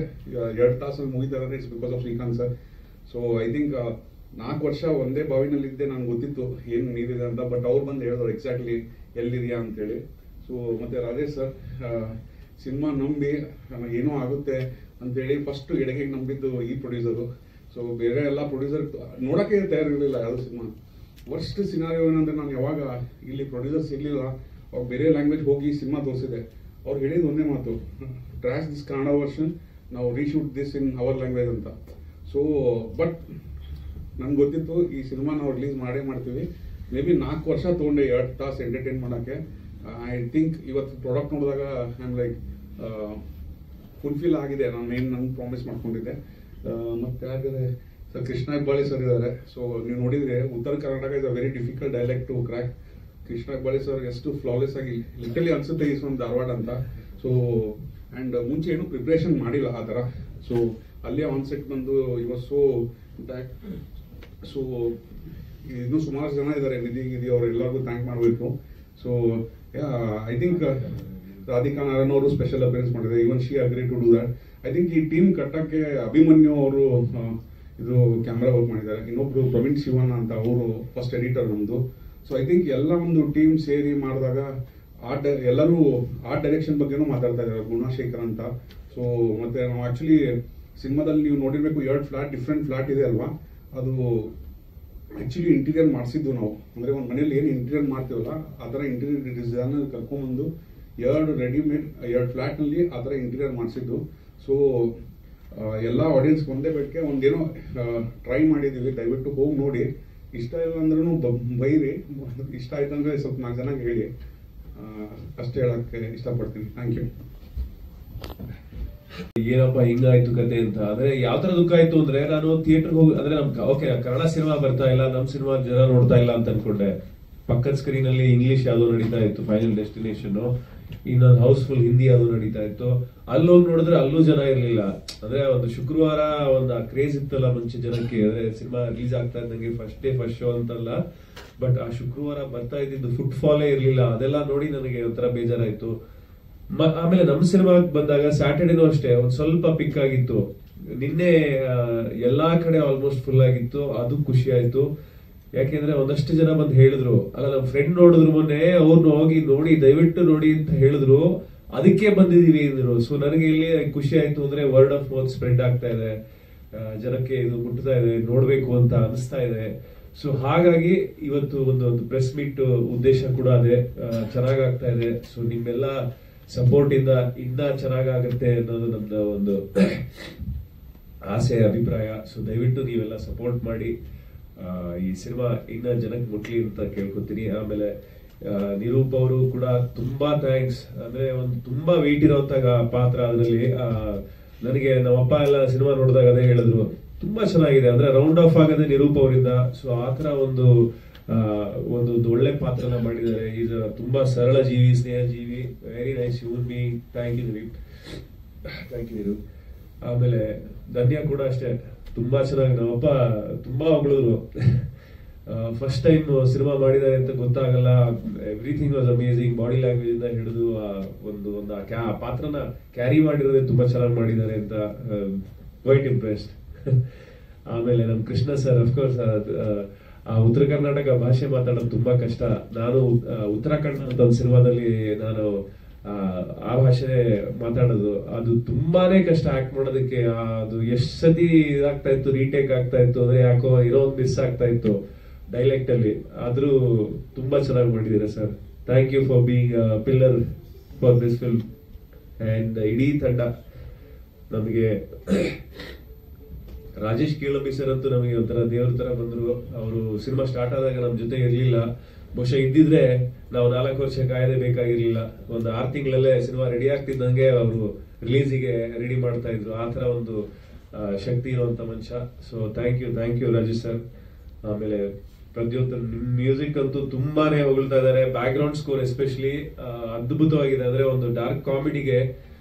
2 ತಾಸಲ್ಲಿ ಮುಗಿತಾ ಇದೆ, it's because of Srikanth sir. So I think 4 ವರ್ಷ ಒಂದೇ ಬಾವಿನಲ್ಲಿದ್ದೆ, ನನ್ಗೆ ಗೊತ್ತಿತ್ತು ಏನು ನೀರಿದೆ ಅಂತ. ಬಟ್ ಅವ್ರು ಬಂದು ಹೇಳಿದ್ರು ಎಕ್ಸಾಕ್ಟ್ಲಿ ಎಲ್ಲಿದೆಯಾ ಅಂತೇಳಿ. ಸೊ ಮತ್ತೆ ರಾಜೇಶ್ ಸರ್ ಸಿನಿಮಾ ನಂಬಿ ಏನೋ ಆಗುತ್ತೆ ಅಂತೇಳಿ ಫಸ್ಟ್ ಎಡಗೆ ನಂಬಿದ್ದು ಈ ಪ್ರೊಡ್ಯೂಸರು. ಸೊ ಬೇರೆ ಎಲ್ಲ ಪ್ರೊಡ್ಯೂಸರ್ ನೋಡೋಕ್ಕೆ ತಯಾರಿರಲಿಲ್ಲ ಯಾವುದು ಸಿನಿಮಾ. ವರ್ಸ್ಟ್ ಸಿನಾರಿಯೋ ಏನಂದ್ರೆ, ನಾನು ಯಾವಾಗ ಇಲ್ಲಿ ಪ್ರೊಡ್ಯೂಸರ್ ಸಿಗ್ಲಿಲ್ಲ ಅವಾಗ ಬೇರೆ ಲ್ಯಾಂಗ್ವೇಜ್ ಹೋಗಿ ಸಿನಿಮಾ ತೋರಿಸಿದೆ. ಅವ್ರು ಹೇಳಿದ ಒಂದೇ ಮಾತು, ಟ್ರ್ಯಾಶ್ ದಿಸ್ ಕನ್ನಡ ವರ್ಷನ್, ನಾವು reshoot this in our language ಅಂತ. ಸೊ ಬಟ್ ನನ್ಗೆ ಗೊತ್ತಿತ್ತು ಈ ಸಿನಿಮಾ ನಾವು ರಿಲೀಸ್ ಮಾಡ್ತೀವಿ. ಮೇ ಬಿ 4 ವರ್ಷ ತೊಗೊಂಡೆ 2 ತಾಸು ಎಂಟರ್ಟೈನ್ ಮಾಡೋಕ್ಕೆ. ಐ ಥಿಂಕ್ ಇವತ್ತು ಪ್ರಾಡಕ್ಟ್ ನೋಡಿದಾಗ ಐ ಆಮ್ ಲೈಕ್ ಫುಲ್ಫಿಲ್ ಆಗಿದೆ. ನಾನು ಪ್ರಾಮಿಸ್ ಮಾಡ್ಕೊಂಡಿದ್ದೆ. ಮತ್ತೆ ಹಾಗಾದ್ರೆ ಸರ್ ಕೃಷ್ಣ ಹೆಬ್ಬಾಳಿ ಸರ್ ಇದ್ದಾರೆ. ಸೊ ನೀವು ನೋಡಿದ್ರೆ Uttara Karnataka is a very difficult dialect to crack. Krishna Hebbali sir ಎಷ್ಟು ಫ್ಲಾಲೆಸ್ ಆಗಿ ಲಿಟಲಿ ಅನ್ಸುತ್ತೆ ಈಸ್ ಫ್ರಮ್ ಧಾರವಾಡ ಅಂತ. ಸೊ ಅಂಡ್ ಮುಂಚೆ ಏನು ಪ್ರಿಪ್ರೇಷನ್ ಮಾಡಿಲ್ಲ ಆ ಥರ. ಸೊ ಅಲ್ಲೇ ಆನ್ಸೆಟ್ ಬಂದು ವಾಸ್ ಸೋ ಇಂಟ್ಯಾಕ್ಟ್. ಸೊ ಇನ್ನೂ ಸುಮಾರು ಜನ ಇದ್ದಾರೆ, ನಿಧಿ ಅವರೆಲ್ಲರಿಗೂ ಥ್ಯಾಂಕ್ ಮಾಡಬೇಕು. So I think Radhika Narayan ಅವರು ಸ್ಪೆಷಲ್ ಅಪಿಯರೆನ್ಸ್ ಮಾಡಿದ್ದಾರೆ. Even she agree to do that. I think ಈ ಟೀಮ್ ಕಟ್ಟಕ್ಕೆ ಅಭಿಮನ್ಯು ಅವರು ಇದು ಕ್ಯಾಮ್ರಾ ವರ್ಕ್ ಮಾಡಿದ್ದಾರೆ. ಇನ್ನೊಬ್ರು ಪ್ರವೀಣ್ ಶಿವನ್ ಅಂತ, ಅವರು ಫಸ್ಟ್ ಎಡಿಟರ್ ನಮ್ದು. ಸೊ ಐ ಥಿಂಕ್ ಎಲ್ಲ ಒಂದು ಟೀಮ್ ಸೇರಿ ಮಾಡಿದಾಗ ಎಲ್ಲರೂ ಆರ್ಟ್ ಡೈರೆಕ್ಷನ್ ಬಗ್ಗೆನೂ ಮಾತಾಡ್ತಾ ಇದ್ದಾರೆ, ಗುಣಶೇಖರ್ ಅಂತ. ಸೊ ಮತ್ತೆ ನಾವು ಆಕ್ಚುಲಿ ಸಿನಿಮಾದಲ್ಲಿ ನೀವು ನೋಡಿರ್ಬೇಕು, 2 ಡಿಫ್ರೆಂಟ್ ಫ್ಲಾಟ್ ಇದೆ ಅಲ್ವಾ, ಅದು ಆಕ್ಚುಲಿ ಇಂಟೀರಿಯರ್ ಮಾಡಿಸಿದ್ದು ನಾವು. ಅಂದ್ರೆ ಒಂದು ಮನೇಲಿ ಏನು ಇಂಟೀರಿಯರ್ ಮಾಡ್ತೀವಲ್ಲ ಆ ಥರ ಇಂಟೀರಿಯರ್ ಡಿಸೈನರ್ ಕರ್ಕೊಂಡ್ಬಂದು 2 ರೆಡಿಮೇಡ್ 2 ಫ್ಲಾಟ್ ನಲ್ಲಿ ಆ ಥರ ಇಂಟೀರಿಯರ್ ಮಾಡಿಸಿದ್ದು. ಸೊ ಎಲ್ಲ ಆಡಿಯನ್ಸ್ ಒಂದೇ ಬೇಡಿಕೆ, ಒಂದೇನೋ ಟ್ರೈ ಮಾಡಿದೀವಿ, ದಯವಿಟ್ಟು ಹೋಗಿ ನೋಡಿ. ಇಷ್ಟ ಇಲ್ಲ ಅಂದ್ರೂ ಬೈರಿ, ಇಷ್ಟ ಆಯ್ತು ಅಂದ್ರೆ ಸ್ವಲ್ಪ 4 ಜನಕ್ಕೆ ಹೇಳಿ. ಅಷ್ಟೇ ಹೇಳಕ್ಕೆ ಇಷ್ಟಪಡ್ತೀನಿ. Thank you. ಏನಪ್ಪ ಹಿಂಗಾಯ್ತು ಕತೆ ಅಂತ. ಅಂದ್ರೆ ಯಾವ ತರ ದುಃಖ ಆಯ್ತು ಅಂದ್ರೆ, ನಾನು ಥಿಯೇಟರ್ ಹೋಗಿ ಅಂದ್ರೆ ಓಕೆ ಕನ್ನಡ ಸಿನಿಮಾ ಬರ್ತಾ ಇಲ್ಲ, ನಮ್ ಸಿನಿಮಾ ಜನ ನೋಡ್ತಾ ಇಲ್ಲ ಅಂತ ಅನ್ಕೊಂಡೆ. ಪಕ್ಕದ ಸ್ಕ್ರೀನ್ ಅಲ್ಲಿ ಇಂಗ್ಲಿಷ್ ಯಾವ್ದೋ ನಡೀತಾ ಇತ್ತು, ಫೈನಲ್ ಡೆಸ್ಟಿನೇಷನ್. ಇನ್ನೊಂದು ಹೌಸ್ಫುಲ್ ಹಿಂದಿ ಯಾವ್ದು ನಡೀತಾ ಇತ್ತು. ಅಲ್ಲಿ ಹೋಗಿ ನೋಡಿದ್ರೆ ಅಲ್ಲೂ ಜನ ಇರ್ಲಿಲ್ಲ. ಅಂದ್ರೆ ಒಂದು ಶುಕ್ರವಾರ ಒಂದು ಕ್ರೇಜ್ ಇತ್ತಲ್ಲ ಮುಂಚೆ ಜನಕ್ಕೆ, ಅಂದ್ರೆ ಸಿನಿಮಾ ರಿಲೀಸ್ ಆಗ್ತಾ ಇದ್ದಂಗೆ ಫಸ್ಟ್ ಡೇ ಫಸ್ಟ್ ಶೋ ಅಂತಲ್ಲ, ಬಟ್ ಆ ಶುಕ್ರವಾರ ಬರ್ತಾ ಇದ್ದಿದ್ದು ಫುಟ್ ಫಾಲೇ ಇರ್ಲಿಲ್ಲ. ಅದೆಲ್ಲ ನೋಡಿ ನನಗೆ ಒಂಥರ ಬೇಜಾರಾಯ್ತು. ಆಮೇಲೆ ನಮ್ಮ ಸಿನಿಮಾಗೆ ಬಂದಾಗ ಸ್ಯಾಟರ್ಡೇನೂ ಅಷ್ಟೇ ಒಂದ್ ಸ್ವಲ್ಪ ಪಿಕ್ ಆಗಿತ್ತು. ನಿನ್ನೆ ಎಲ್ಲಾ ಕಡೆ ಆಲ್ಮೋಸ್ಟ್ ಫುಲ್ ಆಗಿತ್ತು, ಅದು ಖುಷಿ ಆಯ್ತು. ಯಾಕೆಂದ್ರೆ ಒಂದಷ್ಟು ಜನ ಬಂದು ಹೇಳಿದ್ರು, ಅಲ್ಲ ನಮ್ಮ ಫ್ರೆಂಡ್ ನೋಡಿದ್ರು ಮೊನ್ನೆ, ಅವ್ರನ್ನ ಹೋಗಿ ನೋಡಿ ದಯವಿಟ್ಟು ನೋಡಿ ಅಂತ ಹೇಳಿದ್ರು, ಅದಕ್ಕೆ ಬಂದಿದೀವಿ ಅಂದ್ರು. ಸೊ ನನಗೆ ಇಲ್ಲಿ ಖುಷಿ ಆಯ್ತು. ಅಂದ್ರೆ ವರ್ಡ್ ಆಫ್ ಮೌತ್ ಸ್ಪ್ರೆಡ್ ಆಗ್ತಾ ಇದೆ, ಜನಕ್ಕೆ ಇದು ಮುಟ್ತಾ ಇದೆ, ನೋಡ್ಬೇಕು ಅಂತ ಅನಿಸ್ತಾ ಇದೆ. ಸೊ ಹಾಗಾಗಿ ಇವತ್ತು ಒಂದು ಪ್ರೆಸ್ ಮೀಟ್ ಉದ್ದೇಶ ಕೂಡ ಅದೇ, ಚೆನ್ನಾಗಾಗ್ತಾ ಇದೆ. ಸೊ ನಿಮ್ಮೆಲ್ಲ ಸಪೋರ್ಟ್ ಇಂದ ಇನ್ನ ಚೆನ್ನಾಗಾಗತ್ತೆ ಅನ್ನೋದು ನಮ್ದು ಒಂದು ಆಸೆ, ಅಭಿಪ್ರಾಯ. ಸೊ ದಯವಿಟ್ಟು ನೀವೆಲ್ಲ ಸಪೋರ್ಟ್ ಮಾಡಿ ಈ ಸಿನಿಮಾ ಇನ್ನ ಜನಕ್ಕೆ ಮುಟ್ಲಿ ಅಂತ ಕೇಳ್ಕೊತೀನಿ. ಆಮೇಲೆ ನಿರೂಪ್ ಅವರು ಕೂಡ ತುಂಬಾ ಥ್ಯಾಂಕ್ಸ್. ಅಂದ್ರೆ ಒಂದು ತುಂಬಾ ವೆಯ್ಟ್ ಇರೋಂತ ಪಾತ್ರ ಅದರಲ್ಲಿ. ನನಗೆ ನಮ್ಮಪ್ಪ ಎಲ್ಲ ಸಿನಿಮಾ ನೋಡಿದಾಗ ಅದೇ ಹೇಳಿದ್ರು, ತುಂಬಾ ಚೆನ್ನಾಗಿದೆ ಅಂದ್ರೆ ರೌಂಡ್ ಆಫ್ ಆಗದೆ ನಿರೂಪ್ ಅವರಿಂದ. ಸೊ ಆತರ ಒಂದು ಒಳ್ಳೆ ಪಾತ್ರನ ಮಾಡಿದ್ದಾರೆ. ಈಗ ತುಂಬಾ ಸರಳ ಜೀವಿ, ಸ್ನೇಹ ಜೀವಿ, very nice human being. Thank you Nirup. ಆಮೇಲೆ ಧನ್ಯ ಕೂಡ ಅಷ್ಟೇ, ತುಂಬಾ ಚೆನ್ನಾಗಿ ನಮ್ಮಪ್ಪ ತುಂಬಾ ಹೊಗಳಿದ್ರು. ಫಸ್ಟ್ ಟೈಮ್ ಸಿನಿಮಾ ಮಾಡಿದ್ದಾರೆ ಅಂತ ಗೊತ್ತಾಗಲ್ಲ, everything was amazing. Body language ಇಂದ ಹಿಡಿದು ಒಂದು ಆ ಪಾತ್ರನ ಕ್ಯಾರಿ ಮಾಡಿರೋದೇ ತುಂಬಾ ಚೆನ್ನಾಗಿ ಮಾಡಿದ್ದಾರೆ ಅಂತ ಕ್ವೈಟ್ ಇಂಪ್ರೆಸ್ಡ್. ಆಮೇಲೆ ನಮ್ ಕೃಷ್ಣ ಸರ್, ಅಫ್ಕೋರ್ಸ್ ಆ ಉತ್ತರ ಕರ್ನಾಟಕ ಭಾಷೆ ಮಾತಾಡೋದು ತುಂಬಾ ಕಷ್ಟ. ನಾನು ಉತ್ತರಾಖಂಡ್ ಅಂತ ಒಂದು ಸಿನಿಮಾದಲ್ಲಿ ನಾನು ಆ ಭಾಷೆ ಮಾತಾಡೋದು, ಅದು ತುಂಬಾನೇ ಕಷ್ಟ ಆಕ್ಟ್ ಮಾಡೋದಕ್ಕೆ. ಅದು ಎಷ್ಟ್ ಸತಿ ಇದಾಗ್ತಾ ಇತ್ತು, ರೀಟೇಕ್ ಆಗ್ತಾ ಇತ್ತು, ಅಂದ್ರೆ ಯಾಕೋ ಇರೋ ಒಂದು ಮಿಸ್ ಆಗ್ತಾ ಇತ್ತು ಡೈಲೆಕ್ಟ್ ಅಲ್ಲಿ. ಆದ್ರೂ ತುಂಬಾ ಚೆನ್ನಾಗಿ ಮಾಡಿದ್ದೀರಾ sir. Thank you for being pillar for this film. And ಇಡೀ ತಂಡ, ನಮಗೆ ರಾಜೇಶ್ ಕೀಳಂಬಿ ಸರ್ ಅಂತೂ ನಮಗೆ ಒಂಥರ ದೇವ್ರ ತರ ಬಂದ್ರು. ಅವರು ಸಿನಿಮಾ ಸ್ಟಾರ್ಟ್ ಆದಾಗ ನಮ್ ಜೊತೆ ಇರ್ಲಿಲ್ಲ. ಬಹುಶಃ ಇದ್ದಿದ್ರೆ ನಾವು 4 ವರ್ಷ ಕಾಯದೇ ಬೇಕಾಗಿರ್ಲಿಲ್ಲ. ಒಂದು 6 ತಿಂಗಳಲ್ಲೇ ಸಿನಿಮಾ ರೆಡಿ ಆಗ್ತಿದ್ದಂಗೆ ಅವರು ರಿಲೀಸಿಗೆ ರೆಡಿ ಮಾಡ್ತಾ ಇದ್ರು. ಆ ತರ ಒಂದು ಶಕ್ತಿ ಇರುವಂತ ಮನುಷ್ಯ. So thank you Rajesh sir. ಆಮೇಲೆ ಪ್ರದ್ಯೋತ್ ಮ್ಯೂಸಿಕ್ ಅಂತೂ ತುಂಬಾನೇ ಹೊಗಳ್ತಾ ಇದ್ದಾರೆ. ಬ್ಯಾಕ್ ಗ್ರೌಂಡ್ ಸ್ಕೋರ್ ಎಸ್ಪೆಷಲಿ ಅದ್ಭುತವಾಗಿದೆ. ಅಂದ್ರೆ ಒಂದು ಡಾರ್ಕ್ ಕಾಮಿಡಿಗೆ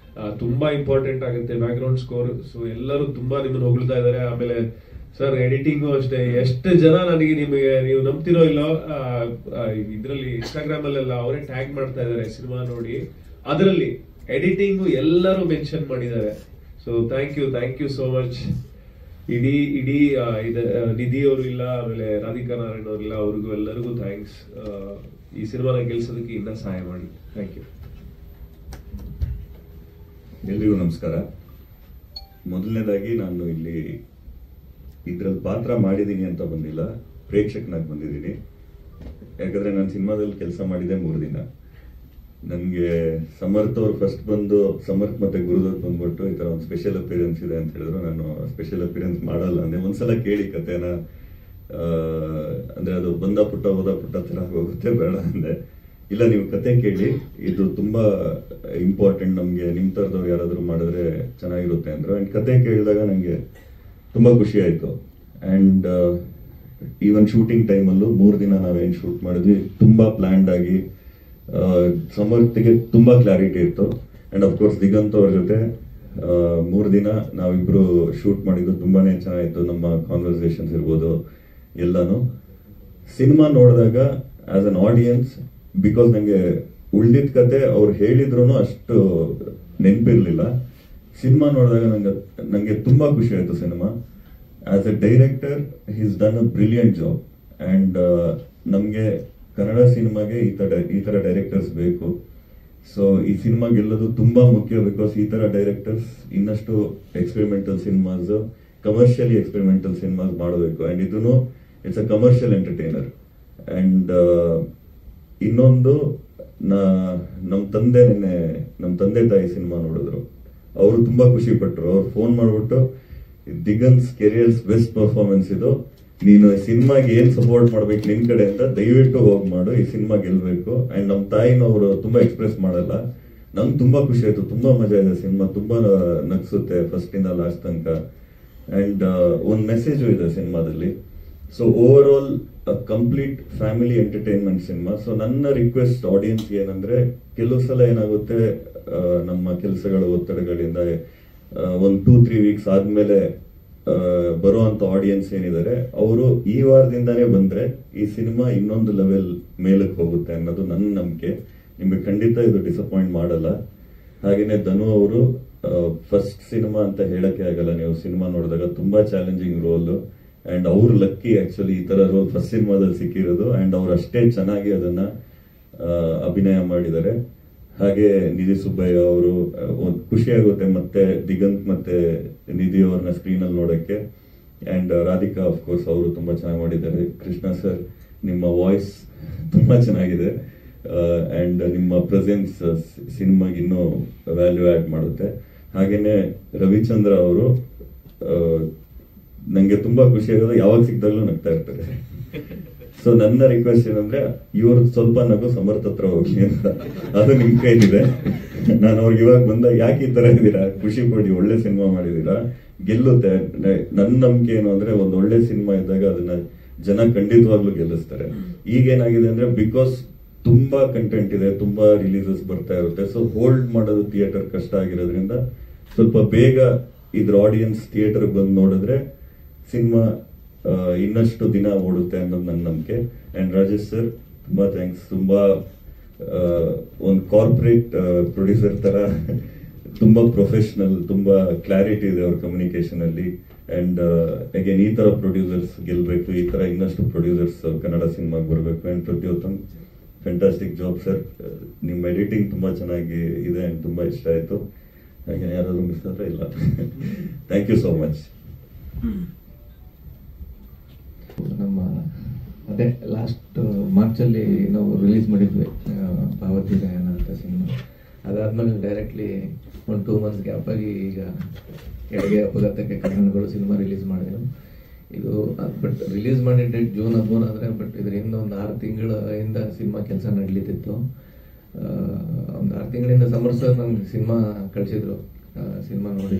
ತುಂಬಾ ಇಂಪಾರ್ಟೆಂಟ್ ಆಗುತ್ತೆ ಬ್ಯಾಕ್ ಗ್ರೌಂಡ್ ಸ್ಕೋರ್. ಸೊ ಎಲ್ಲರೂ ತುಂಬಾ ನಿಮ್ಮನ್ನು ಹೊಗಳ್ತಾ ಇದ್ದಾರೆ. ಆಮೇಲೆ ಸರ್ ಎಡಿಟಿಂಗು ಅಷ್ಟೇ, ಎಷ್ಟು ಜನ ನನಗೆ ನಿಮಗೆ ನೀವು ನಂಬ್ತಿರೋ ಇಲ್ಲೋ ಇದ್ರಲ್ಲಿ ಇನ್ಸ್ಟಾಗ್ರಾಮ್ ಅಲ್ಲೆಲ್ಲ ಅವರೇ ಟ್ಯಾಗ್ ಮಾಡ್ತಾ ಇದ್ದಾರೆ ಸಿನಿಮಾ ನೋಡಿ. ಅದರಲ್ಲಿ ಎಡಿಟಿಂಗು ಎಲ್ಲರೂ ಮೆನ್ಷನ್ ಮಾಡಿದ್ದಾರೆ. So thank you so much. ಇಡೀ ನಿಧಿ ಅವರು ಇಲ್ಲ, ಆಮೇಲೆ ರಾಧಿಕಾ ನಾರಾಯಣ್ ಅವರಿಲ್ಲ, ಅವ್ರಿಗೂ ಎಲ್ಲರಿಗೂ ಥ್ಯಾಂಕ್ಸ್. ಈ ಸಿನಿಮಾನ ಗೆಲ್ಸೋದಕ್ಕೆ ಇನ್ನ ಸಹಾಯ ಮಾಡಿ. Thank you. ಎಲ್ರಿಗೂ ನಮಸ್ಕಾರ. ಮೊದಲನೇದಾಗಿ ನಾನು ಇಲ್ಲಿ ಇದ್ರಲ್ಲಿ ಪಾತ್ರ ಮಾಡಿದ್ದೀನಿ ಅಂತ ಬಂದಿಲ್ಲ, ಪ್ರೇಕ್ಷಕನಾಗಿ ಬಂದಿದ್ದೀನಿ. ಯಾಕಂದ್ರೆ ನಾನು ಸಿನಿಮಾದಲ್ಲಿ ಕೆಲಸ ಮಾಡಿದೆ 3 ದಿನ. ನನಗೆ ಸಮರ್ಥ್ ಅವ್ರು ಫಸ್ಟ್ ಬಂದು, ಸಮರ್ಥ್ ಮತ್ತೆ ಗುರುದತ್ ಬಂದ್ಬಿಟ್ಟು ಈ ತರ ಒಂದು ಸ್ಪೆಷಲ್ ಅಪಿಯರೆನ್ಸ್ ಇದೆ ಅಂತ ಹೇಳಿದ್ರು. ನಾನು ಸ್ಪೆಷಲ್ ಅಪಿಯರೆನ್ಸ್ ಮಾಡಲ್ಲ ಅಂದೆ. ಒಂದ್ಸಲ ಕೇಳಿ ಕತೆನ, ಅಂದ್ರೆ ಅದು ಬಂದ ಪುಟ್ಟ ಹೋದ ಪುಟ್ಟ ತರ ಹೋಗುತ್ತೆ, ಬೇಡ ಅಂದೆ. ಇಲ್ಲ, ನೀವು ಕತೆ ಕೇಳಿ, ಇದು ತುಂಬಾ ಇಂಪಾರ್ಟೆಂಟ್ ನಮ್ಗೆ, ನಿಮ್ ತರದವ್ರು ಯಾರಾದ್ರೂ ಮಾಡಿದ್ರೆ ಚೆನ್ನಾಗಿರುತ್ತೆ ಅಂದ್ರು. ಅಂಡ್ ಕತೆ ಕೇಳಿದಾಗ ನಂಗೆ ತುಂಬಾ ಖುಷಿ ಆಯ್ತು. ಅಂಡ್ ಈವನ್ ಶೂಟಿಂಗ್ ಟೈಮಲ್ಲೂ 3 ದಿನ ನಾವೇನ್ ಶೂಟ್ ಮಾಡಿದ್ವಿ, ತುಂಬಾ ಪ್ಲಾನ್ಡ್ ಆಗಿ, ಸಮರ್ಥಿಗೆ ತುಂಬಾ ಕ್ಲಾರಿಟಿ ಇತ್ತು. ಅಂಡ್ ಅಫ್ಕೋರ್ಸ್ ದಿಗಂತ್ ಅವ್ರ ಜೊತೆ 3 ದಿನ ನಾವಿಬ್ರು ಶೂಟ್ ಮಾಡಿದ್ದು ತುಂಬಾನೇ ಚೆನ್ನಾಗಿತ್ತು. ನಮ್ಮ ಕಾನ್ವರ್ಸೇಷನ್ಸ್ ಇರ್ಬೋದು ಎಲ್ಲಾನು. ಸಿನಿಮಾ ನೋಡಿದಾಗ ಆಸ್ ಅನ್ ಆಡಿಯನ್ಸ್, ಬಿಕಾಸ್ ನಂಗೆ ಉಳ್ದಿದ್ ಕತೆ ಅವ್ರು ಹೇಳಿದ್ರು ಅಷ್ಟು ನೆನಪಿರ್ಲಿಲ್ಲ. ಸಿನಿಮಾ ನೋಡಿದಾಗ ನಂಗೆ ತುಂಬಾ ಖುಷಿ ಆಯ್ತು. Cinema as a director he's done a brilliant job. And ನಮ್ಗೆ ಕನ್ನಡ ಸಿನಿಮಾಗೆ ಈ ತರ ಡೈರೆಕ್ಟರ್ಸ್ ಬೇಕು. ಸೊ ಈ ಸಿನಿಮಾ ಗೆಲ್ಲೋದು ತುಂಬಾ ಮುಖ್ಯ. ಬಿಕಾಸ್ ಈ ತರ ಡೈರೆಕ್ಟರ್ಸ್ ಇನ್ನಷ್ಟು experimental cinemas, commercially experimental cinemas ಮಾಡಬೇಕು. ಅಂಡ್ ಇದನ್ನು it's a commercial entertainer. And ಇನ್ನೊಂದು, ನಮ್ ತಂದೆ ತಾಯಿ ಸಿನಿಮಾ ನೋಡಿದ್ರು, ಅವರು ತುಂಬಾ ಖುಷಿ ಪಟ್ರು. ಅವ್ರು ಫೋನ್ ಮಾಡ್ಬಿಟ್ಟು, ದಿಗಂತ್ ಕೆರಿಯರ್ಸ್ ಬೆಸ್ಟ್ ಪರ್ಫಾರ್ಮೆನ್ಸ್ ಇದು, ನೀನು ಸಿನಿಮಾಗೆ ಏನ್ ಸಪೋರ್ಟ್ ಮಾಡ್ಬೇಕು ನಿನ್ ಕಡೆಯಿಂದ, ದಯವಿಟ್ಟು ಹೋಗಿ ಮಾಡು, ಈ ಸಿನಿಮಾ ಗೆಲ್ಬೇಕು. ಅಂಡ್ ನಮ್ ತಾಯಿನ ಅವರು ತುಂಬಾ ಎಕ್ಸ್ಪ್ರೆಸ್ ಮಾಡಲ್ಲ. ನಂಗೆ ತುಂಬಾ ಖುಷಿ ಆಯ್ತು, ತುಂಬಾ ಮಜಾ ಇದೆ ಸಿನಿಮಾ, ತುಂಬಾ ನಗ್ಸುತ್ತೆ ಫಸ್ಟ್ ಇಂದ ಲಾಸ್ಟ್ ತನಕ. ಅಂಡ್ ಒಂದ್ ಮೆಸೇಜು ಇದೆ ಸಿನಿಮಾದಲ್ಲಿ. So over all complete family entertainment cinema. So ನನ್ನ ರಿಕ್ವೆಸ್ಟ್ ಆಡಿಯನ್ಸ್ ಏನಂದ್ರೆ, ಕೆಲವು ಸಲ ಏನಾಗುತ್ತೆ, ನಮ್ಮ ಕೆಲಸಗಳ ಒತ್ತಡಗಳಿಂದ ಒಂದು 2-3 ವೀಕ್ಸ್ ಆದ್ಮೇಲೆ ಬರುವಂತ ಆಡಿಯನ್ಸ್ ಏನಿದ್ದಾರೆ, ಅವರು ಈ ವಾರದಿಂದಾನೇ ಬಂದ್ರೆ ಈ ಸಿನಿಮಾ ಇನ್ನೊಂದು ಲೆವೆಲ್ ಮೇಲಕ್ಕೆ ಹೋಗುತ್ತೆ ಅನ್ನೋದು ನನ್ನ ನಂಬಿಕೆ. ನಿಮ್ಗೆ ಖಂಡಿತ ಇದು ಡಿಸಪಾಯಿಂಟ್ ಮಾಡಲ್ಲ. ಹಾಗೇನೆ ಧನು ಅವರು ಫಸ್ಟ್ ಸಿನಿಮಾ ಅಂತ ಹೇಳಕ್ಕೆ ಆಗಲ್ಲ, ನೀವು ಸಿನಿಮಾ ನೋಡಿದಾಗ ತುಂಬಾ ಚಾಲೆಂಜಿಂಗ್ ರೋಲ್. ಅಂಡ್ ಅವ್ರು ಲಕ್ಕಿ ಆಕ್ಚುಲಿ ಈ ತರ ರೋಲ್ ಫಸ್ಟ್ ಸಿನಿಮಾದಲ್ಲಿ ಸಿಕ್ಕಿರೋದು. ಅಂಡ್ ಅವ್ರು ಅಷ್ಟೇ ಚೆನ್ನಾಗಿ ಅದನ್ನ ಅಭಿನಯ ಮಾಡಿದ್ದಾರೆ. ಹಾಗೆ ನಿಧಿ ಸುಬ್ಬಯ್ಯ ಅವರು, ಖುಷಿ ಆಗುತ್ತೆ ಮತ್ತೆ ದಿಗಂತ್ ಮತ್ತೆ ನಿಧಿ ಅವ್ರನ್ನ ಸ್ಕ್ರೀನ್ ಅಲ್ಲಿ ನೋಡಕ್ಕೆ. ಅಂಡ್ ರಾಧಿಕಾ ಆಫ್ ಕೋರ್ಸ್ ಅವರು ತುಂಬಾ ಚೆನ್ನಾಗಿ ಮಾಡಿದ್ದಾರೆ. ಕೃಷ್ಣ ಸರ್, ನಿಮ್ಮ ವಾಯ್ಸ್ ತುಂಬಾ ಚೆನ್ನಾಗಿದೆ. ಅಂಡ್ ನಿಮ್ಮ ಪ್ರೆಸೆನ್ಸ್ ಸಿನಿಮಾಗೆ ಇನ್ನೂ ವ್ಯಾಲ್ಯೂ ಆಡ್ ಮಾಡುತ್ತೆ. ಹಾಗೇನೆ ರವಿಚಂದ್ರ ಅವರು, ನಂಗೆ ತುಂಬಾ ಖುಷಿ ಆಗೋದು, ಯಾವಾಗ ಸಿಕ್ತಾಗಲೂ ನಗ್ತಾ ಇರ್ತಾರೆ. ಸೊ ನನ್ನ ರಿಕ್ವೆಸ್ಟ್ ಏನಂದ್ರೆ ಇವ್ರ ಸ್ವಲ್ಪ ನಗು ಸಮರ್ಥ ಹತ್ರ ಹೋಗಿ ಅಂತ, ಅದು ನಿಮ್ ಕೈಲಿದೆ. ನಾನು ಅವ್ರಿಗೆ ಇವಾಗ ಬಂದಾಗ ಯಾಕೆ ಈ ತರ ಇದ್ದೀರಾ, ಖುಷಿ ಪಡಿ, ಒಳ್ಳೆ ಸಿನಿಮಾ ಮಾಡಿದೀರಾ, ಗೆಲ್ಲುತ್ತೆ. ನನ್ನ ನಂಬಿಕೆ ಏನು ಅಂದ್ರೆ ಒಂದ್ ಒಳ್ಳೆ ಸಿನಿಮಾ ಇದ್ದಾಗ ಅದನ್ನ ಜನ ಖಂಡಿತವಾಗ್ಲೂ ಗೆಲ್ಲಿಸ್ತಾರೆ. ಈಗೇನಾಗಿದೆ ಅಂದ್ರೆ ಬಿಕಾಸ್ ತುಂಬಾ ಕಂಟೆಂಟ್ ಇದೆ, ತುಂಬಾ ರಿಲೀಸಸ್ ಬರ್ತಾ ಇರುತ್ತೆ, ಸೊ ಹೋಲ್ಡ್ ಮಾಡೋದು ಥಿಯೇಟರ್ ಕಷ್ಟ ಆಗಿರೋದ್ರಿಂದ ಸ್ವಲ್ಪ ಬೇಗ ಇದ್ರ ಆಡಿಯನ್ಸ್ ಥಿಯೇಟರ್ ಬಂದು ನೋಡಿದ್ರೆ ಸಿನಿಮಾ ಇನ್ನಷ್ಟು ದಿನ ಓಡುತ್ತೆ ಅನ್ನೋದು ನನ್ನ ನಂಬಿಕೆ. ಅಂಡ್ ರಾಜೇಶ್ ಸರ್ ತುಂಬಾ ಥ್ಯಾಂಕ್ಸ್. ತುಂಬಾ ಒಂದು ಕಾರ್ಪೊರೇಟ್ ಪ್ರೊಡ್ಯೂಸರ್ ತರ ತುಂಬಾ ಪ್ರೊಫೆಷನಲ್, ತುಂಬಾ ಕ್ಲಾರಿಟಿ ಇದೆ ಅವ್ರ ಕಮ್ಯುನಿಕೇಶನ್ ಅಲ್ಲಿ. ಅಂಡ್ ಅಗೇನ್ ಈ ತರ ಪ್ರೊಡ್ಯೂಸರ್ಸ್ ಗೆಲ್ಬೇಕು, ಈ ತರ ಇನ್ನಷ್ಟು ಪ್ರೊಡ್ಯೂಸರ್ಸ್ ಕನ್ನಡ ಸಿನಿಮಾಗೆ ಬರಬೇಕು. ಅಂಡ್ ಪ್ರತಿಯೊತ್ತಮ್ ಫ್ಯಾಂಟಾಸ್ಟಿಕ್ ಜಾಬ್ ಸರ್. ನಿಮ್ಮ ಎಡಿಟಿಂಗ್ ತುಂಬಾ ಚೆನ್ನಾಗಿ ಇದೆ ಅಂಡ್ ತುಂಬಾ ಇಷ್ಟ ಆಯ್ತು. ಹಾಗೆ ಯಾರಾದ್ರೂ ಮಿಸ್ ಆದ್ರೆ ಇಲ್ಲ. Thank you so much. ನಮ್ಮ ಅದೇ ಲಾಸ್ಟ್ ಮಾರ್ಚಲ್ಲಿ ನಾವು ರಿಲೀಸ್ ಮಾಡಿದ್ವಿ ಪಾವತಿ ಗಾಯನ ಅಂತ ಸಿನಿಮಾ. ಅದಾದ್ಮೇಲೆ ಡೈರೆಕ್ಟ್ಲಿ ಒಂದು 2 months ಗ್ಯಾಪ್ ಆಗಿ ಈಗ ಎಡಗೆ ಅಪಘಾತಕ್ಕೆ ಕಾರಣಗಳು ಸಿನಿಮಾ ರಿಲೀಸ್ ಮಾಡಿದೆವು. ಇದು ಬಟ್ ರಿಲೀಸ್ ಮಾಡಿದ ಡೇಟ್ ಜೂನ್ 13 ಆದರೆ ಬಟ್ ಇದರಿಂದ ಒಂದು 6 ತಿಂಗಳಿಂದ ಸಿನಿಮಾ ಕೆಲಸ ನಡೀತಿತ್ತು. ಒಂದು 6 ತಿಂಗಳಿಂದ ಸಮರ್ ಸರ್ ನಮ್ಗೆ ಸಿನಿಮಾ ಕಳಿಸಿದ್ರು. ಸಿನಿಮಾ ನೋಡಿ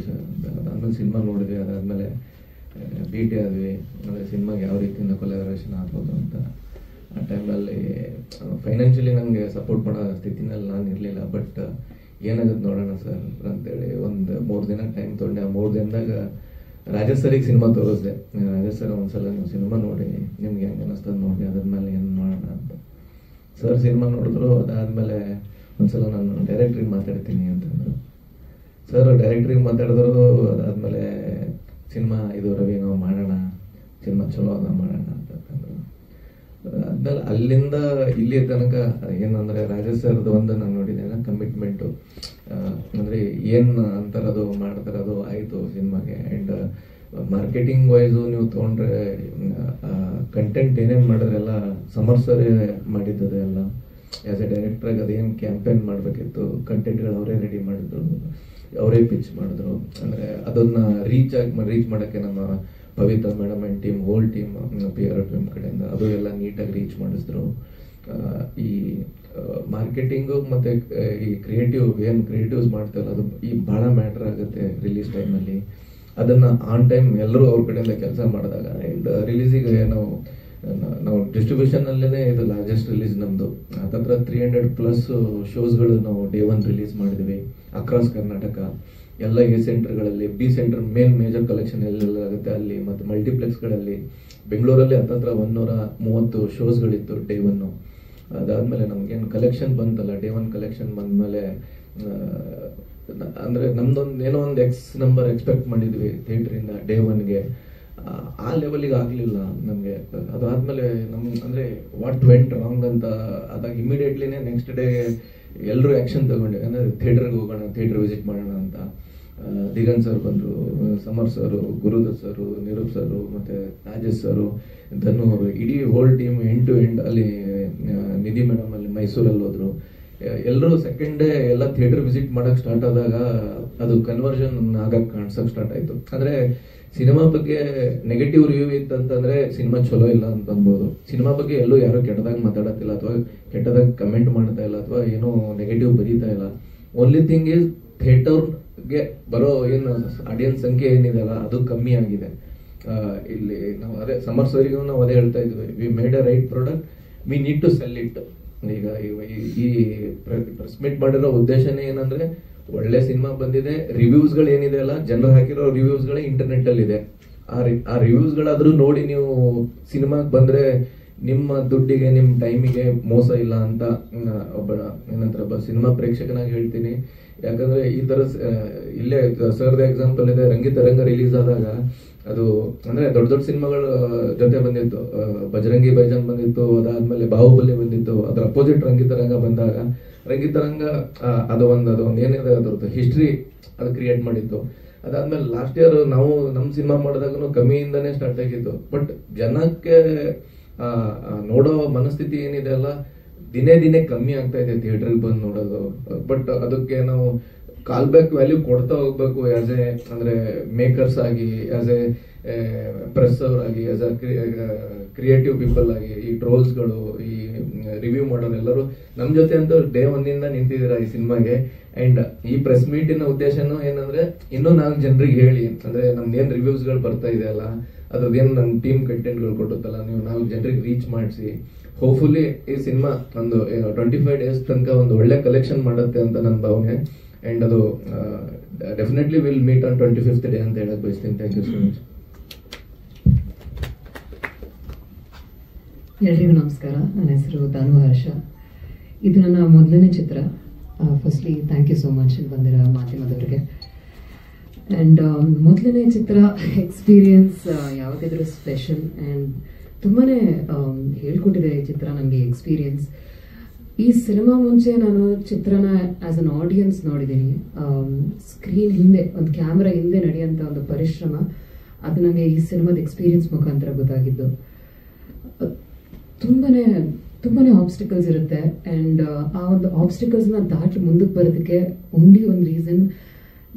ಅದಾದ್ಮೇಲೆ ಸಿನಿಮಾ ನೋಡಿದ್ವಿ. ಅದಾದ್ಮೇಲೆ ಭೇಟಿ ಆದ್ವಿ. ಅಂದರೆ ಸಿನಿಮಾಗೆ ಯಾವ ರೀತಿಯಿಂದ ಕೊಲಾಬರೇಷನ್ ಆಗ್ಬೋದು ಅಂತ. ಆ ಟೈಮಲ್ಲಿ ಫೈನಾನ್ಷಿಯಲಿ ನನಗೆ ಸಪೋರ್ಟ್ ಮಾಡೋ ಸ್ಥಿತಿನಲ್ಲಿ ನಾನು ಇರಲಿಲ್ಲ. ಬಟ್ ಏನಾಗುತ್ತೆ ನೋಡೋಣ ಸರ್ ಅಂತೇಳಿ ಒಂದು 3 ದಿನ ಟೈಮ್ ತೊಗೊಂಡೆ. ಆ 3 ದಿನದಾಗ ರಾಜೇಶ್ ಸರಿಗೆ ಸಿನಿಮಾ ತೋರಿಸ್ದೆ. ರಾಜೇಶ್ ಸರ್ ಒಂದ್ಸಲ ನೀವು ಸಿನಿಮಾ ನೋಡಿ, ನಿಮ್ಗೆ ಹೆಂಗೆ ಅನ್ನಿಸ್ತದೆ ನೋಡಿ, ಅದಾದ್ಮೇಲೆ ಏನು ಮಾಡೋಣ ಅಂತ. ಸರ್ ಸಿನಿಮಾ ನೋಡಿದ್ರು. ಅದಾದ್ಮೇಲೆ ಒಂದ್ಸಲ ನಾನು ಡೈರೆಕ್ಟ್ರಿಗೆ ಮಾತಾಡ್ತೀನಿ ಅಂತಂದ್ರು. ಸರ್ ಡೈರೆಕ್ಟ್ರಿಗೆ ಮಾತಾಡಿದ್ರು. ಅದಾದ್ಮೇಲೆ ಸಿನಿಮಾ ಇದು ರವಿ ನಾವು ಮಾಡೋಣ, ಸಿನಿಮಾ ಚಲೋ ಅದ ಮಾಡೋಣ ಅಂತಂದ್ರು. ಅದಾದ್ಮೇಲೆ ಅಲ್ಲಿಂದ ಇಲ್ಲಿ ತನಕ ಏನಂದ್ರೆ ರಾಜೇಶ್ ಸರ್ದು ಒಂದು ನಾನು ನೋಡಿದ್ದೇನೆ ಕಮಿಟ್ಮೆಂಟು. ಅಂದರೆ ಏನು ಅಂತಾರದು ಮಾಡ್ತಾರದು ಆಯಿತು ಸಿನಿಮಾಗೆ. ಆ್ಯಂಡ್ ಮಾರ್ಕೆಟಿಂಗ್ ವೈಸು ನೀವು ತೊಗೊಂಡ್ರೆ ಕಂಟೆಂಟ್ ಏನೇನು ಮಾಡಿದ್ರೆಲ್ಲ ಸಮರ್ ಸರ್ ಮಾಡಿದ್ದದು ಎಲ್ಲ. ಆ್ಯಸ್ ಎ ಡೈರೆಕ್ಟ್ರಾಗಿ ಅದೇನು ಕ್ಯಾಂಪೇನ್ ಮಾಡಬೇಕಿತ್ತು ಕಂಟೆಂಟ್ಗಳು ಅವರೇ ರೆಡಿ ಮಾಡಿದ್ರು, ಅವರೇ ಪಿಚ್ ಮಾಡಿದ್ರು. ಅಂದರೆ ಅದನ್ನು ರೀಚ್ ಮಾಡೋಕ್ಕೆ ನಮ್ಮ Pavithra madam and team, whole team, P R team ಕಡೆಯಿಂದ ಅದು ಎಲ್ಲ ನೀಟಾಗಿ ರೀಚ್ ಮಾಡಿಸಿದ್ರು. ಈ ಮಾರ್ಕೆಟಿಂಗು ಮತ್ತು ಈ ಕ್ರಿಯೇಟಿವ್ಸ್ ಮಾಡ್ತಾರಲ್ಲ ಅದು ಈ ಭಾಳ ಮ್ಯಾಟ್ರ್ ಆಗುತ್ತೆ ರಿಲೀಸ್ ಟೈಮಲ್ಲಿ. ಅದನ್ನು ಆನ್ ಟೈಮ್ ಎಲ್ಲರೂ ಅವ್ರ ಕಡೆಯಿಂದ ಕೆಲಸ ಮಾಡಿದಾಗ ಆ್ಯಂಡ್ ರಿಲೀಸಿಗೆ ನಾವು ಡಿಸ್ಟ್ರಿಬ್ಯೂಷನಲ್ಲೇ ಇದು ಲಾರ್ಜೆಸ್ಟ್ ರಿಲೀಸ್ ನಮ್ಮದು. ಹತ್ತತ್ರ 300+ ಶೋಸ್ಗಳು ನಾವು ಡೇ 1 ರಿಲೀಸ್ ಮಾಡಿದ್ವಿ ಅಕ್ರಾಸ್ ಕರ್ನಾಟಕ. ಎಲ್ಲ ಎ ಸೆಂಟರ್ಗಳಲ್ಲಿ, ಬಿ ಸೆಂಟರ್ ಮೇಜರ್ ಕಲೆಕ್ಷನ್ ಎಲ್ಲೆಲ್ಲ ಆಗುತ್ತೆ ಅಲ್ಲಿ, ಮತ್ತು ಮಲ್ಟಿಪ್ಲೆಕ್ಸ್ಗಳಲ್ಲಿ. ಬೆಂಗಳೂರಲ್ಲಿ ಹತ್ತತ್ರ 130 ಶೋಸ್ಗಳಿತ್ತು ಡೇ 1. ಅದಾದಮೇಲೆ ನಮಗೇನು ಕಲೆಕ್ಷನ್ ಬಂತಲ್ಲ, ಡೇ 1 ಕಲೆಕ್ಷನ್ ಬಂದಮೇಲೆ ಅಂದರೆ ನಮ್ದೊಂದು ಏನೋ ಒಂದು X ನಂಬರ್ ಎಕ್ಸ್ಪೆಕ್ಟ್ ಮಾಡಿದ್ವಿ ಥಿಯೇಟ್ರಿಂದ ಡೇ 1ಗೆ. ಆ ಲೆವೆಲಿಗೆ ಆಗಲಿಲ್ಲ ನಮಗೆ. ಅದಾದಮೇಲೆ ಅಂದರೆ ವಾಟ್ ವೆಂಟ್ ರಾಂಗ್ ಅಂತ ಅದಾಗ ಇಮಿಡಿಯೇಟ್ಲಿನೇ ನೆಕ್ಸ್ಟ್ ಡೇ ಎಲ್ಲರೂ ಆ್ಯಕ್ಷನ್ ತಗೊಂಡಿವಿ. ಅಂದರೆ ಥಿಯೇಟರ್ಗೆ ಹೋಗೋಣ, ಥಿಯೇಟರ್ ವಿಸಿಟ್ ಮಾಡೋಣ ಅಂತ. ದಿಗಂತ್ ಸರ್ ಬಂದರು, Samar sir, Gurudatt sir, Nirup sir, ಮತ್ತು ರಾಜೇಶ್ ಸರು, ಧನು ಅವರು, ಇಡೀ whole team end to end ಅಲ್ಲಿ. ನಿಧಿ ಮೇಡಮ್ ಅಲ್ಲಿ ಮೈಸೂರಲ್ಲಿ ಹೋದ್ರು. ಎಲ್ಲರೂ ಸೆಕೆಂಡ್ ಡೇ ಎಲ್ಲ ಥಿಯೇಟರ್ ವಿಸಿಟ್ ಮಾಡೋಕ್ಕೆ ಸ್ಟಾರ್ಟ್ ಆದಾಗ ಅದು ಕನ್ವರ್ಷನ್ ಆಗಕ್ಕೆ ಕಾಣಿಸೋಕೆ ಸ್ಟಾರ್ಟ್ ಆಯಿತು. ಅಂದರೆ ಸಿನಿಮಾ ಬಗ್ಗೆ ನೆಗೆಟಿವ್ ರಿವ್ಯೂ ಇತ್ತಂತಂದ್ರೆ ಸಿನಿಮಾ ಚಲೋ ಇಲ್ಲ ಅಂತ ಅನ್ಬೋದು. ಸಿನಿಮಾ ಬಗ್ಗೆ ಎಲ್ಲೂ ಯಾರು ಕೆಟ್ಟದಾಗ ಮಾತಾಡತ್ತಿಲ್ಲ, ಅಥವಾ ಕೆಟ್ಟದಾಗ ಕಮೆಂಟ್ ಮಾಡ್ತಾ ಇಲ್ಲ, ಅಥವಾ ಏನೋ ನೆಗೆಟಿವ್ ಬರೀತಾ ಇಲ್ಲ. ಓನ್ಲಿ ಥಿಂಗ್ ಈಸ್ ಥಿಯೇಟರ್ಗೆ ಬರೋ ಏನು ಆಡಿಯನ್ಸ್ ಸಂಖ್ಯೆ ಏನಿದೆ ಅಲ್ಲ ಅದು ಕಮ್ಮಿ ಆಗಿದೆ. ಇಲ್ಲಿ ನಾವು ಅದೇ ಸಮರ್ ಸರಿಗೂ ನಾವು ಅದೇ ಹೇಳ್ತಾ ಇದ್ವಿ, we made a right product, we need to sell it. ಈಗ ಈ ಪ್ರೆಸ್ ಮೀಟ್ ಮಾಡಿರೋ ಉದ್ದೇಶನೇ ಏನಂದ್ರೆ ಒಳ್ಳೆ ಸಿನಿಮಾ ಬಂದಿದೆ, ರಿವ್ಯೂಸ್ಗಳು ಏನಿದೆ ಅಲ್ಲ, ಜನರು ಹಾಕಿರೋ ರಿವ್ಯೂಸ್ಗಳೇ ಇಂಟರ್ನೆಟ್ ಅಲ್ಲಿ ಇದೆ. ಆ ರಿವ್ಯೂಸ್ಗಳಾದ್ರೂ ನೋಡಿ ನೀವು ಸಿನಿಮಾಗೆ ಬಂದ್ರೆ ನಿಮ್ಮ ದುಡ್ಡಿಗೆ, ನಿಮ್ಮ ಟೈಮಿಗೆ ಮೋಸ ಇಲ್ಲ ಅಂತ ಒಬ್ಬ ಸಿನಿಮಾ ಪ್ರೇಕ್ಷಕನಾಗಿ ಹೇಳ್ತೀನಿ. ಯಾಕಂದ್ರೆ ಈ ತರ ಇಲ್ಲೇ ಸರ್ದ ಎಕ್ಸಾಂಪಲ್ ಇದೆ. ರಂಗಿತರಂಗ ರಿಲೀಸ್ ಆದಾಗ ಅದು ಅಂದ್ರೆ ದೊಡ್ಡ ದೊಡ್ಡ ಸಿನಿಮಾಗಳ ಜೊತೆ ಬಂದಿತ್ತು. ಬಜರಂಗಿ ಬೈಜಾನ್ ಬಂದಿತ್ತು, ಅದಾದ್ಮೇಲೆ ಬಾಹುಬಲಿ ಬಂದಿತ್ತು. ಅದ್ರ ಅಪೋಸಿಟ್ ರಂಗಿತರಂಗ ಬಂದಾಗ ರಂಗಿತರಂಗ ಅದು ಒಂದು ಏನಿದೆ ಅದ್ರದ್ದು ಹಿಸ್ಟ್ರಿ ಅದು ಕ್ರಿಯೇಟ್ ಮಾಡಿತ್ತು. ಅದಾದ್ಮೇಲೆ ಲಾಸ್ಟ್ ಇಯರ್ ನಾವು ನಮ್ಮ ಸಿನಿಮಾ ಮಾಡಿದಾಗೂ ಕಮ್ಮಿಯಿಂದಾನೇ ಸ್ಟಾರ್ಟ್ ಆಗಿತ್ತು. ಬಟ್ ಜನಕ್ಕೆ ನೋಡೋ ಮನಸ್ಥಿತಿ ಏನಿದೆ ಅಲ್ಲ ದಿನೇ ದಿನೇ ಕಮ್ಮಿ ಆಗ್ತಾ ಇದೆ ಥಿಯೇಟರ್ಗೆ ಬಂದು ನೋಡೋದು. ಬಟ್ ಅದಕ್ಕೆ ನಾವು ಕಾಲ್ ಬ್ಯಾಕ್ ವ್ಯಾಲ್ಯೂ ಕೊಡ್ತಾ ಹೋಗ್ಬೇಕು ಆಸ್ ಎ ಅಂದ್ರೆ ಮೇಕರ್ಸ್ ಆಗಿ, ಆಸ್ ಎ ಪ್ರೆಸ್ ಅವರಾಗಿ, ಆಸ್ ಅ ಕ್ರಿಯೇಟಿವ್ ಪೀಪಲ್ ಆಗಿ, ಈ ಟ್ರೋಲ್ಸ್ಗಳು, ಈ ರಿವ್ಯೂ ಮಾಡೋರು ಎಲ್ಲರೂ ನಮ್ಮ ಜೊತೆ ಅಂತೂ ಡೇ ಒಂದಿಂದ ನಿಂತಿದ್ದೀರಾ ಈ ಸಿನಿಮಾಗೆ. ಅಂಡ್ ಈ ಪ್ರೆಸ್ ಮೀಟಿನ ಉದ್ದೇಶನೂ ಏನಂದ್ರೆ ಇನ್ನೂ 4 ಜನರಿಗೆ ಹೇಳಿ, ಅಂದ್ರೆ ನಮ್ದೇನ್ ರಿವ್ಯೂಸ್ಗಳು ಬರ್ತಾ ಇದೆ ಅಲ್ಲ, ಅದ್ರದ್ದೇನು ನಮ್ಮ ಟೀಮ್ ಕಂಟೆಂಟ್ಗಳು ಕೊಡುತ್ತಲ್ಲ, ನೀವು 4 ಜನರಿಗೆ ರೀಚ್ ಮಾಡಿಸಿ ಹೋಪ್ಫುಲಿ ಈ ಸಿನಿಮಾ ಒಂದು 25 days ತನಕ ಒಂದು ಒಳ್ಳೆ ಕಲೆಕ್ಷನ್ ಮಾಡುತ್ತೆ ಅಂತ ನನ್ನ ಭಾವನೆ. ಅಂಡ್ ಅದು definitely will meet on 25th day ಅಂತ ಹೇಳಕ್ ಬಯಸ್ತೀನಿ. Thank you so much. ಎಲ್ರಿಗೂ ನಮಸ್ಕಾರ. ನನ್ನ ಹೆಸರು ಧನು ಹರ್ಷ. ಇದು ನನ್ನ ಮೊದಲನೇ ಚಿತ್ರ. Firstly thank you so much ಇಲ್ಲಿ ಬಂದಿರೋ ಮಾಧ್ಯಮದವರಿಗೆ. ಆ್ಯಂಡ್ ಮೊದಲನೇ ಚಿತ್ರ ಎಕ್ಸ್ಪೀರಿಯನ್ಸ್ ಯಾವುದಿದ್ರೂ ಸ್ಪೆಷಲ್ ಆ್ಯಂಡ್ ತುಂಬಾ ಹೇಳ್ಕೊಟ್ಟಿದೆ ಈ ಚಿತ್ರ ನನಗೆ ಎಕ್ಸ್ಪೀರಿಯನ್ಸ್. ಈ ಸಿನಿಮಾ ಮುಂಚೆ ನಾನು ಚಿತ್ರನ ಆಸ್ ಅನ್ ಆಡಿಯನ್ಸ್ ನೋಡಿದ್ದೀನಿ. ಸ್ಕ್ರೀನ್ ಹಿಂದೆ, ಒಂದು ಕ್ಯಾಮ್ರಾ ಹಿಂದೆ ನಡೆಯುವಂಥ ಒಂದು ಪರಿಶ್ರಮ, ಅದು ನನಗೆ ಈ ಸಿನಿಮಾದ ಎಕ್ಸ್ಪೀರಿಯನ್ಸ್ ಮುಖಾಂತರ ಗೊತ್ತಾಗಿದ್ದು. ತುಂಬಾನೇ ಆಬ್ಸ್ಟಿಕಲ್ಸ್ ಇರುತ್ತೆ ಆ್ಯಂಡ್ ಆ ಒಂದು ಆಬ್ಸ್ಟಿಕಲ್ಸ್ನ ದಾಟಿ ಮುಂದಕ್ಕೆ ಬರೋದಕ್ಕೆ ಓನ್ಲಿ ಒಂದು ರೀಸನ್,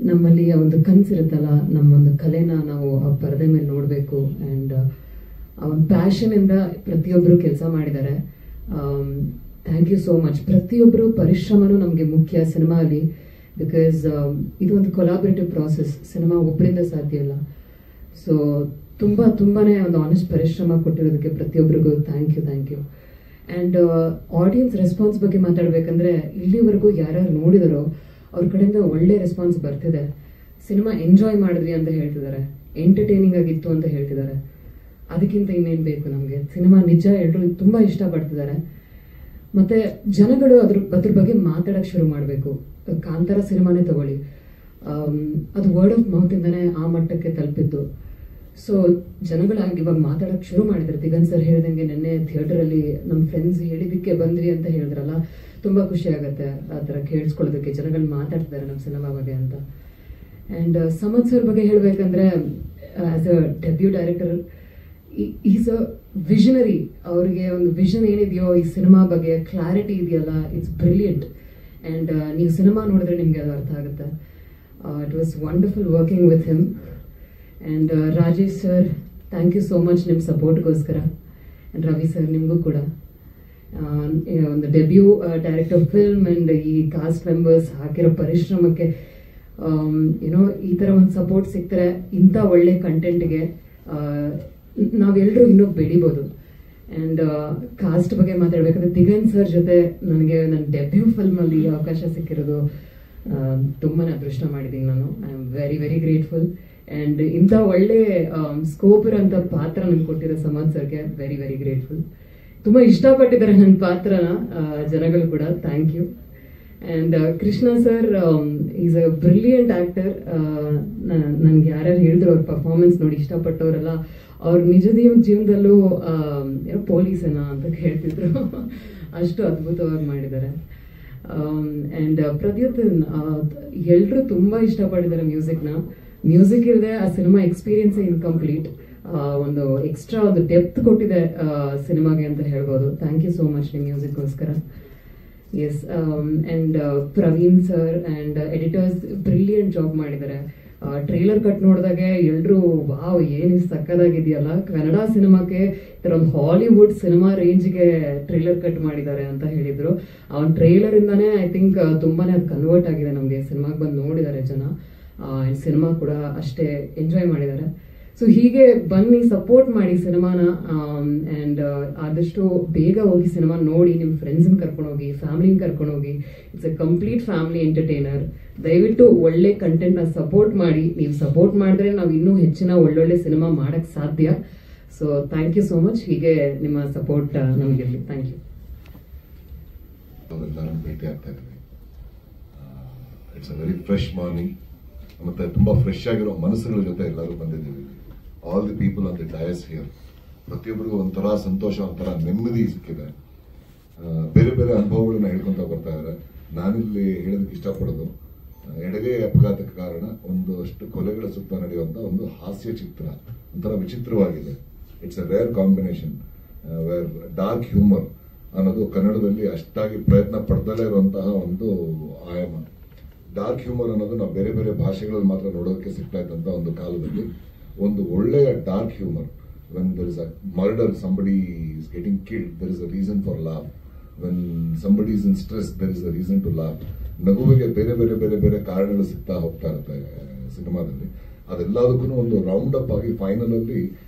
ನಮ್ಮಲ್ಲಿ ಆ ಒಂದು ಕನಸಿರುತ್ತಲ್ಲ, ನಮ್ಮೊಂದು ಕಲೆನ ನಾವು ಆ ಪರದೆ ಮೇಲೆ ನೋಡಬೇಕು. ಆ್ಯಂಡ್ ಆ ಒಂದು ಪ್ಯಾಷನಿಂದ ಪ್ರತಿಯೊಬ್ಬರು ಕೆಲಸ ಮಾಡಿದ್ದಾರೆ. Thank you so much. ಪ್ರತಿಯೊಬ್ಬರು ಪರಿಶ್ರಮನೂ ನಮಗೆ ಮುಖ್ಯ ಸಿನಿಮಾ ಅಲ್ಲಿ, ಬಿಕಾಸ್ ಇದು ಒಂದು ಕೊಲಾಬರೇಟಿವ್ ಪ್ರಾಸೆಸ್. ಸಿನಿಮಾ ಒಬ್ಬರಿಂದ ಸಾಧ್ಯ ಇಲ್ಲ. ಸೊ ತುಂಬಾನೇ ಒಂದು ಆನೆಸ್ಟ್ ಪರಿಶ್ರಮ ಕೊಟ್ಟಿರೋದಕ್ಕೆ ಪ್ರತಿಯೊಬ್ಬರಿಗೂ thank you. And audience response ಬಗ್ಗೆ ಮಾತಾಡಬೇಕಂದ್ರೆ, ಇಲ್ಲಿವರೆಗೂ ಯಾರ್ಯಾರು ನೋಡಿದಾರೋ ಅವ್ರ ಕಡೆಯಿಂದ ಒಳ್ಳೆ ರೆಸ್ಪಾನ್ಸ್ ಬರ್ತಿದೆ. ಸಿನಿಮಾ ಎಂಜಾಯ್ ಮಾಡಿದ್ವಿ ಅಂತ ಹೇಳ್ತಿದ್ದಾರೆ, ಎಂಟರ್ಟೈನಿಂಗ್ ಆಗಿತ್ತು ಅಂತ ಹೇಳ್ತಿದ್ದಾರೆ. ಅದಕ್ಕಿಂತ ಇನ್ನೇನು ಬೇಕು ನಮಗೆ? ಸಿನಿಮಾ ನಿಜ ಎಲ್ಲರೂ ತುಂಬ ಇಷ್ಟಪಡ್ತಿದ್ದಾರೆ. ಮತ್ತೆ ಜನಗಳು ಅದ್ರ ಬಗ್ಗೆ ಮಾತಾಡಕ್ಕೆ ಶುರು ಮಾಡಬೇಕು. ಕಾಂತಾರ ಸಿನಿಮಾನೇ ತಗೊಳ್ಳಿ, ಅದು ವರ್ಡ್ ಆಫ್ ಮೌತ್ ಇಂದಾನೆ ಆ ಮಟ್ಟಕ್ಕೆ ತಲುಪಿದ್ದು. ಸೊ ಜನಗಳಾಗಿ ಇವಾಗ ಮಾತಾಡಕ್ಕೆ ಶುರು ಮಾಡಿದ್ರು. ದಿಗಂತ್ ಸರ್ ಹೇಳ್ದಂಗೆ ನಿನ್ನೆ ಥಿಯೇಟರಲ್ಲಿ ನಮ್ಮ ಫ್ರೆಂಡ್ಸ್ ಹೇಳಿದಕ್ಕೆ ಬಂದ್ರಿ ಅಂತ ಹೇಳಿದ್ರಲ್ಲ, ತುಂಬ ಖುಷಿ ಆಗುತ್ತೆ ಆ ಥರ ಕೇಳಿಸ್ಕೊಳ್ಳೋದಕ್ಕೆ. ಜನಗಳು ಮಾತಾಡ್ತಿದ್ದಾರೆ ನಮ್ಮ ಸಿನಿಮಾ ಬಗ್ಗೆ ಅಂತ. ಆ್ಯಂಡ್ ಸಮತ್ ಸರ್ ಬಗ್ಗೆ ಹೇಳಬೇಕಂದ್ರೆ, as a debut director is a visionary. ಅವ್ರಿಗೆ ಒಂದು ವಿಷನ್ ಏನಿದೆಯೋ ಈ ಸಿನಿಮಾ ಬಗ್ಗೆ, ಕ್ಲಾರಿಟಿ ಇದೆಯಲ್ಲ, ಇಟ್ಸ್ ಬ್ರಿಲಿಯಂಟ್. ಆ್ಯಂಡ್ ನೀವು ಸಿನಿಮಾ ನೋಡಿದ್ರೆ ನಿಮಗೆ ಅದು ಅರ್ಥ ಆಗುತ್ತೆ. It was wonderful working with him. And Rajesh sir, thank you so much ನಿಮ್ಮ ಸಪೋರ್ಟ್ಗೋಸ್ಕರ. ಆ್ಯಂಡ್ ರವಿ ಸರ್, ನಿಮಗೂ ಕೂಡ ಒಂದು ಡೆಬ್ಯೂ ಡೈರೆಕ್ಟರ್ ಫಿಲ್ಮ್ ಆ್ಯಂಡ್ ಈ ಕಾಸ್ಟ್ ಮೆಂಬರ್ಸ್ ಹಾಕಿರೋ ಪರಿಶ್ರಮಕ್ಕೆ ಏನೋ ಈ ಥರ ಒಂದು ಸಪೋರ್ಟ್ ಸಿಗ್ತಾರೆ. ಇಂಥ ಒಳ್ಳೆ ಕಂಟೆಂಟ್ಗೆ ನಾವೆಲ್ಲರೂ ಇನ್ನೂ ಬೆಳಿಬೋದು. ಆ್ಯಂಡ್ ಕಾಸ್ಟ್ ಬಗ್ಗೆ ಮಾತಾಡಬೇಕಂದ್ರೆ, ದಿಗಂತ್ ಸರ್ ಜೊತೆ ನನಗೆ ನನ್ನ ಡೆಬ್ಯೂ ಫಿಲ್ಮಲ್ಲಿ ಅವಕಾಶ ಸಿಕ್ಕಿರೋದು ತುಂಬಾ ಅದೃಷ್ಟ ಮಾಡಿದ್ದೀನಿ ನಾನು. I am very very grateful. And ಇಂಥ ಒಳ್ಳೆ ಸ್ಕೋಪ್ ಇರೋಂಥ ಪಾತ್ರ ನಮ್ಗೆ ಕೊಟ್ಟಿರೋ ಸಮತ್ ಸರ್ಗೆ ವೆರಿ ವೆರಿ ಗ್ರೇಟ್ಫುಲ್. ತುಂಬ ಇಷ್ಟಪಟ್ಟಿದ್ದಾರೆ ನನ್ನ ಪಾತ್ರನ ಜನಗಳು ಕೂಡ. Thank you. And Krishna sir is a brilliant actor. ನನ್ಗೆ ಯಾರ್ಯಾರು ಹೇಳಿದ್ರು ಅವ್ರ ಪರ್ಫಾರ್ಮೆನ್ಸ್ ನೋಡಿ ಇಷ್ಟಪಟ್ಟವರೆಲ್ಲ, ಅವ್ರ ನಿಜ ಜೀವನದಲ್ಲೂ ಏನೋ ಪೊಲೀಸನ ಅಂತ ಹೇಳ್ತಿದ್ರು, ಅಷ್ಟು ಅದ್ಭುತವಾಗಿ ಮಾಡಿದ್ದಾರೆ. ಆ್ಯಂಡ್ ಪ್ರದ್ಯುತ್ತನ್, ಎಲ್ಲರೂ ತುಂಬ ಇಷ್ಟಪಟ್ಟಿದ್ದಾರೆ ಮ್ಯೂಸಿಕ್ನ. ಮ್ಯೂಸಿಕ್ ಇಲ್ಲದೆ ಆ ಸಿನಿಮಾ ಎಕ್ಸ್ಪೀರಿಯನ್ಸ್ ಇನ್ಕಂಪ್ಲೀಟ್. ಒಂದು ಎಕ್ಸ್ಟ್ರಾ ಒಂದು ಡೆಪ್ತ್ ಕೊಟ್ಟಿದೆ ಸಿನಿಮಾಗೆ ಅಂತ ಹೇಳ್ಬೋದು. ಥ್ಯಾಂಕ್ ಯು ಸೋ ಮಚ್ ನಿಮ್ಮ ಮ್ಯೂಸಿಕ್ಗೋಸ್ಕರ. Yes. And Praveen sir and editors brilliant job ಮಾಡಿದ್ದಾರೆ. ಟ್ರೈಲರ್ ಕಟ್ ನೋಡಿದಾಗೆ ಎಲ್ಲರೂ ವಾವ್ ಏನು ಸಕ್ಕದಾಗಿದೆಯಲ್ಲ, ಕನ್ನಡ ಸಿನಿಮಾಕ್ಕೆ ಒಂದು ಹಾಲಿವುಡ್ ಸಿನಿಮಾ ರೇಂಜ್ಗೆ ಟ್ರೈಲರ್ ಕಟ್ ಮಾಡಿದ್ದಾರೆ ಅಂತ ಹೇಳಿದ್ರು. ಆ ಟ್ರೈಲರ್ ಇಂದಾನೇ ಐ ಥಿಂಕ್ ತುಂಬಾನೇ ಅದು ಕನ್ವರ್ಟ್ ಆಗಿದೆ ನಮಗೆ. ಸಿನಿಮಾಗೆ ಬಂದು ನೋಡಿದ್ದಾರೆ ಜನ. ಆ್ಯಂಡ್ ಸಿನಿಮಾ ಕೂಡ ಅಷ್ಟೇ ಎಂಜಾಯ್ ಮಾಡಿದ್ದಾರೆ. ಸೊ ಹೀಗೆ ಬನ್ನಿ, ಸಪೋರ್ಟ್ ಮಾಡಿ ಸಿನಿಮಾನ. ಆ್ಯಂಡ್ ಆದಷ್ಟು ಬೇಗ ಹೋಗಿ ಸಿನಿಮಾ ನೋಡಿ, ನಿಮ್ಮ ಫ್ರೆಂಡ್ಸನ್ನ ಕರ್ಕೊಂಡೋಗಿ, ಫ್ಯಾಮಿಲಿನ ಕರ್ಕೊಂಡೋಗಿ. It's A complete family entertainer. ದಯವಿಟ್ಟು ಒಳ್ಳೆ ಕಂಟೆಂಟ್ನ ಸಪೋರ್ಟ್ ಮಾಡಿ. ನೀವು ಸಪೋರ್ಟ್ ಮಾಡಿದ್ರೆ ನಾವು ಇನ್ನೂ ಹೆಚ್ಚಿನ ಒಳ್ಳೊಳ್ಳೆ ಸಿನಿಮಾ ಮಾಡೋಕ್ಕೆ ಸಾಧ್ಯ. So thank you so much. ಹೀಗೆ ನಿಮ್ಮ ಸಪೋರ್ಟ್ ನಮಗಿರಲಿ. Thank you. ಭೇಟಿ ಆಗ್ತಾ ಇದ್ದೀವಿ. It's a very fresh morning. ಮತ್ತೆ ತುಂಬಾ ಫ್ರೆಶ್ ಆಗಿರೋ ಮನಸ್ಸುಗಳ ಜೊತೆ ಎಲ್ಲರೂ ಬಂದಿದ್ದೀವಿ. All the people on the dais here, ಪ್ರತಿಯೊಬ್ಬರಿಗೂ ಒಂಥರ ಸಂತೋಷ, ಒಂಥರ ನೆಮ್ಮದಿ ಸಿಕ್ಕಿದೆ. ಬೇರೆ ಬೇರೆ ಅನುಭವಗಳನ್ನ ಹೇಳ್ಕೊಂತ ಬರ್ತಾ ಇದ್ದಾರೆ. ನಾನಿಲ್ಲಿ ಹೇಳೋದಕ್ಕೆ ಇಷ್ಟಪಡೋದು, ಎಡಗೈ ಅಪಘಾತಕ್ಕೆ ಕಾರಣ ಒಂದಷ್ಟು ಕೊಲೆಗಳ ಸುತ್ತ ನಡೆಯುವಂತ ಒಂದು ಹಾಸ್ಯ ಚಿತ್ರ. ಒಂಥರ ವಿಚಿತ್ರವಾಗಿದೆ. It's a rare combination where dark humour ಅನ್ನೋದು ಕನ್ನಡದಲ್ಲಿ ಅಷ್ಟಾಗಿ ಪ್ರಯತ್ನ ಪಡ್ದಲೇ ಇರುವಂತಹ ಒಂದು ಆಯಾಮ. ಡಾರ್ಕ್ ಹ್ಯೂಮರ್ ಅನ್ನೋದು ನಾವು ಬೇರೆ ಬೇರೆ ಭಾಷೆಗಳಲ್ಲಿ ಮಾತ್ರ ನೋಡೋದಕ್ಕೆ ಸಿಗ್ತಾ ಇದ್ದಂತ ಒಂದು ಕಾಲದಲ್ಲಿ ಒಂದು ಒಳ್ಳೆಯ dark humour. when there is a murder, somebody is getting killed, there is a reason for laugh. when somebody is in stress, there is a reason to laugh. ನಗುವಿಗೆ ಬೇರೆ ಬೇರೆ ಬೇರೆ ಬೇರೆ ಕಾರಣಗಳು ಸಿಗ್ತಾ ಹೋಗ್ತಾ ಇರುತ್ತೆ ಸಿನಿಮಾದಲ್ಲಿ. ಅದೆಲ್ಲದಕ್ಕೂ ಒಂದು ರೌಂಡ್ ಅಪ್ ಆಗಿ ಫೈನಲ್ ಅಲ್ಲಿ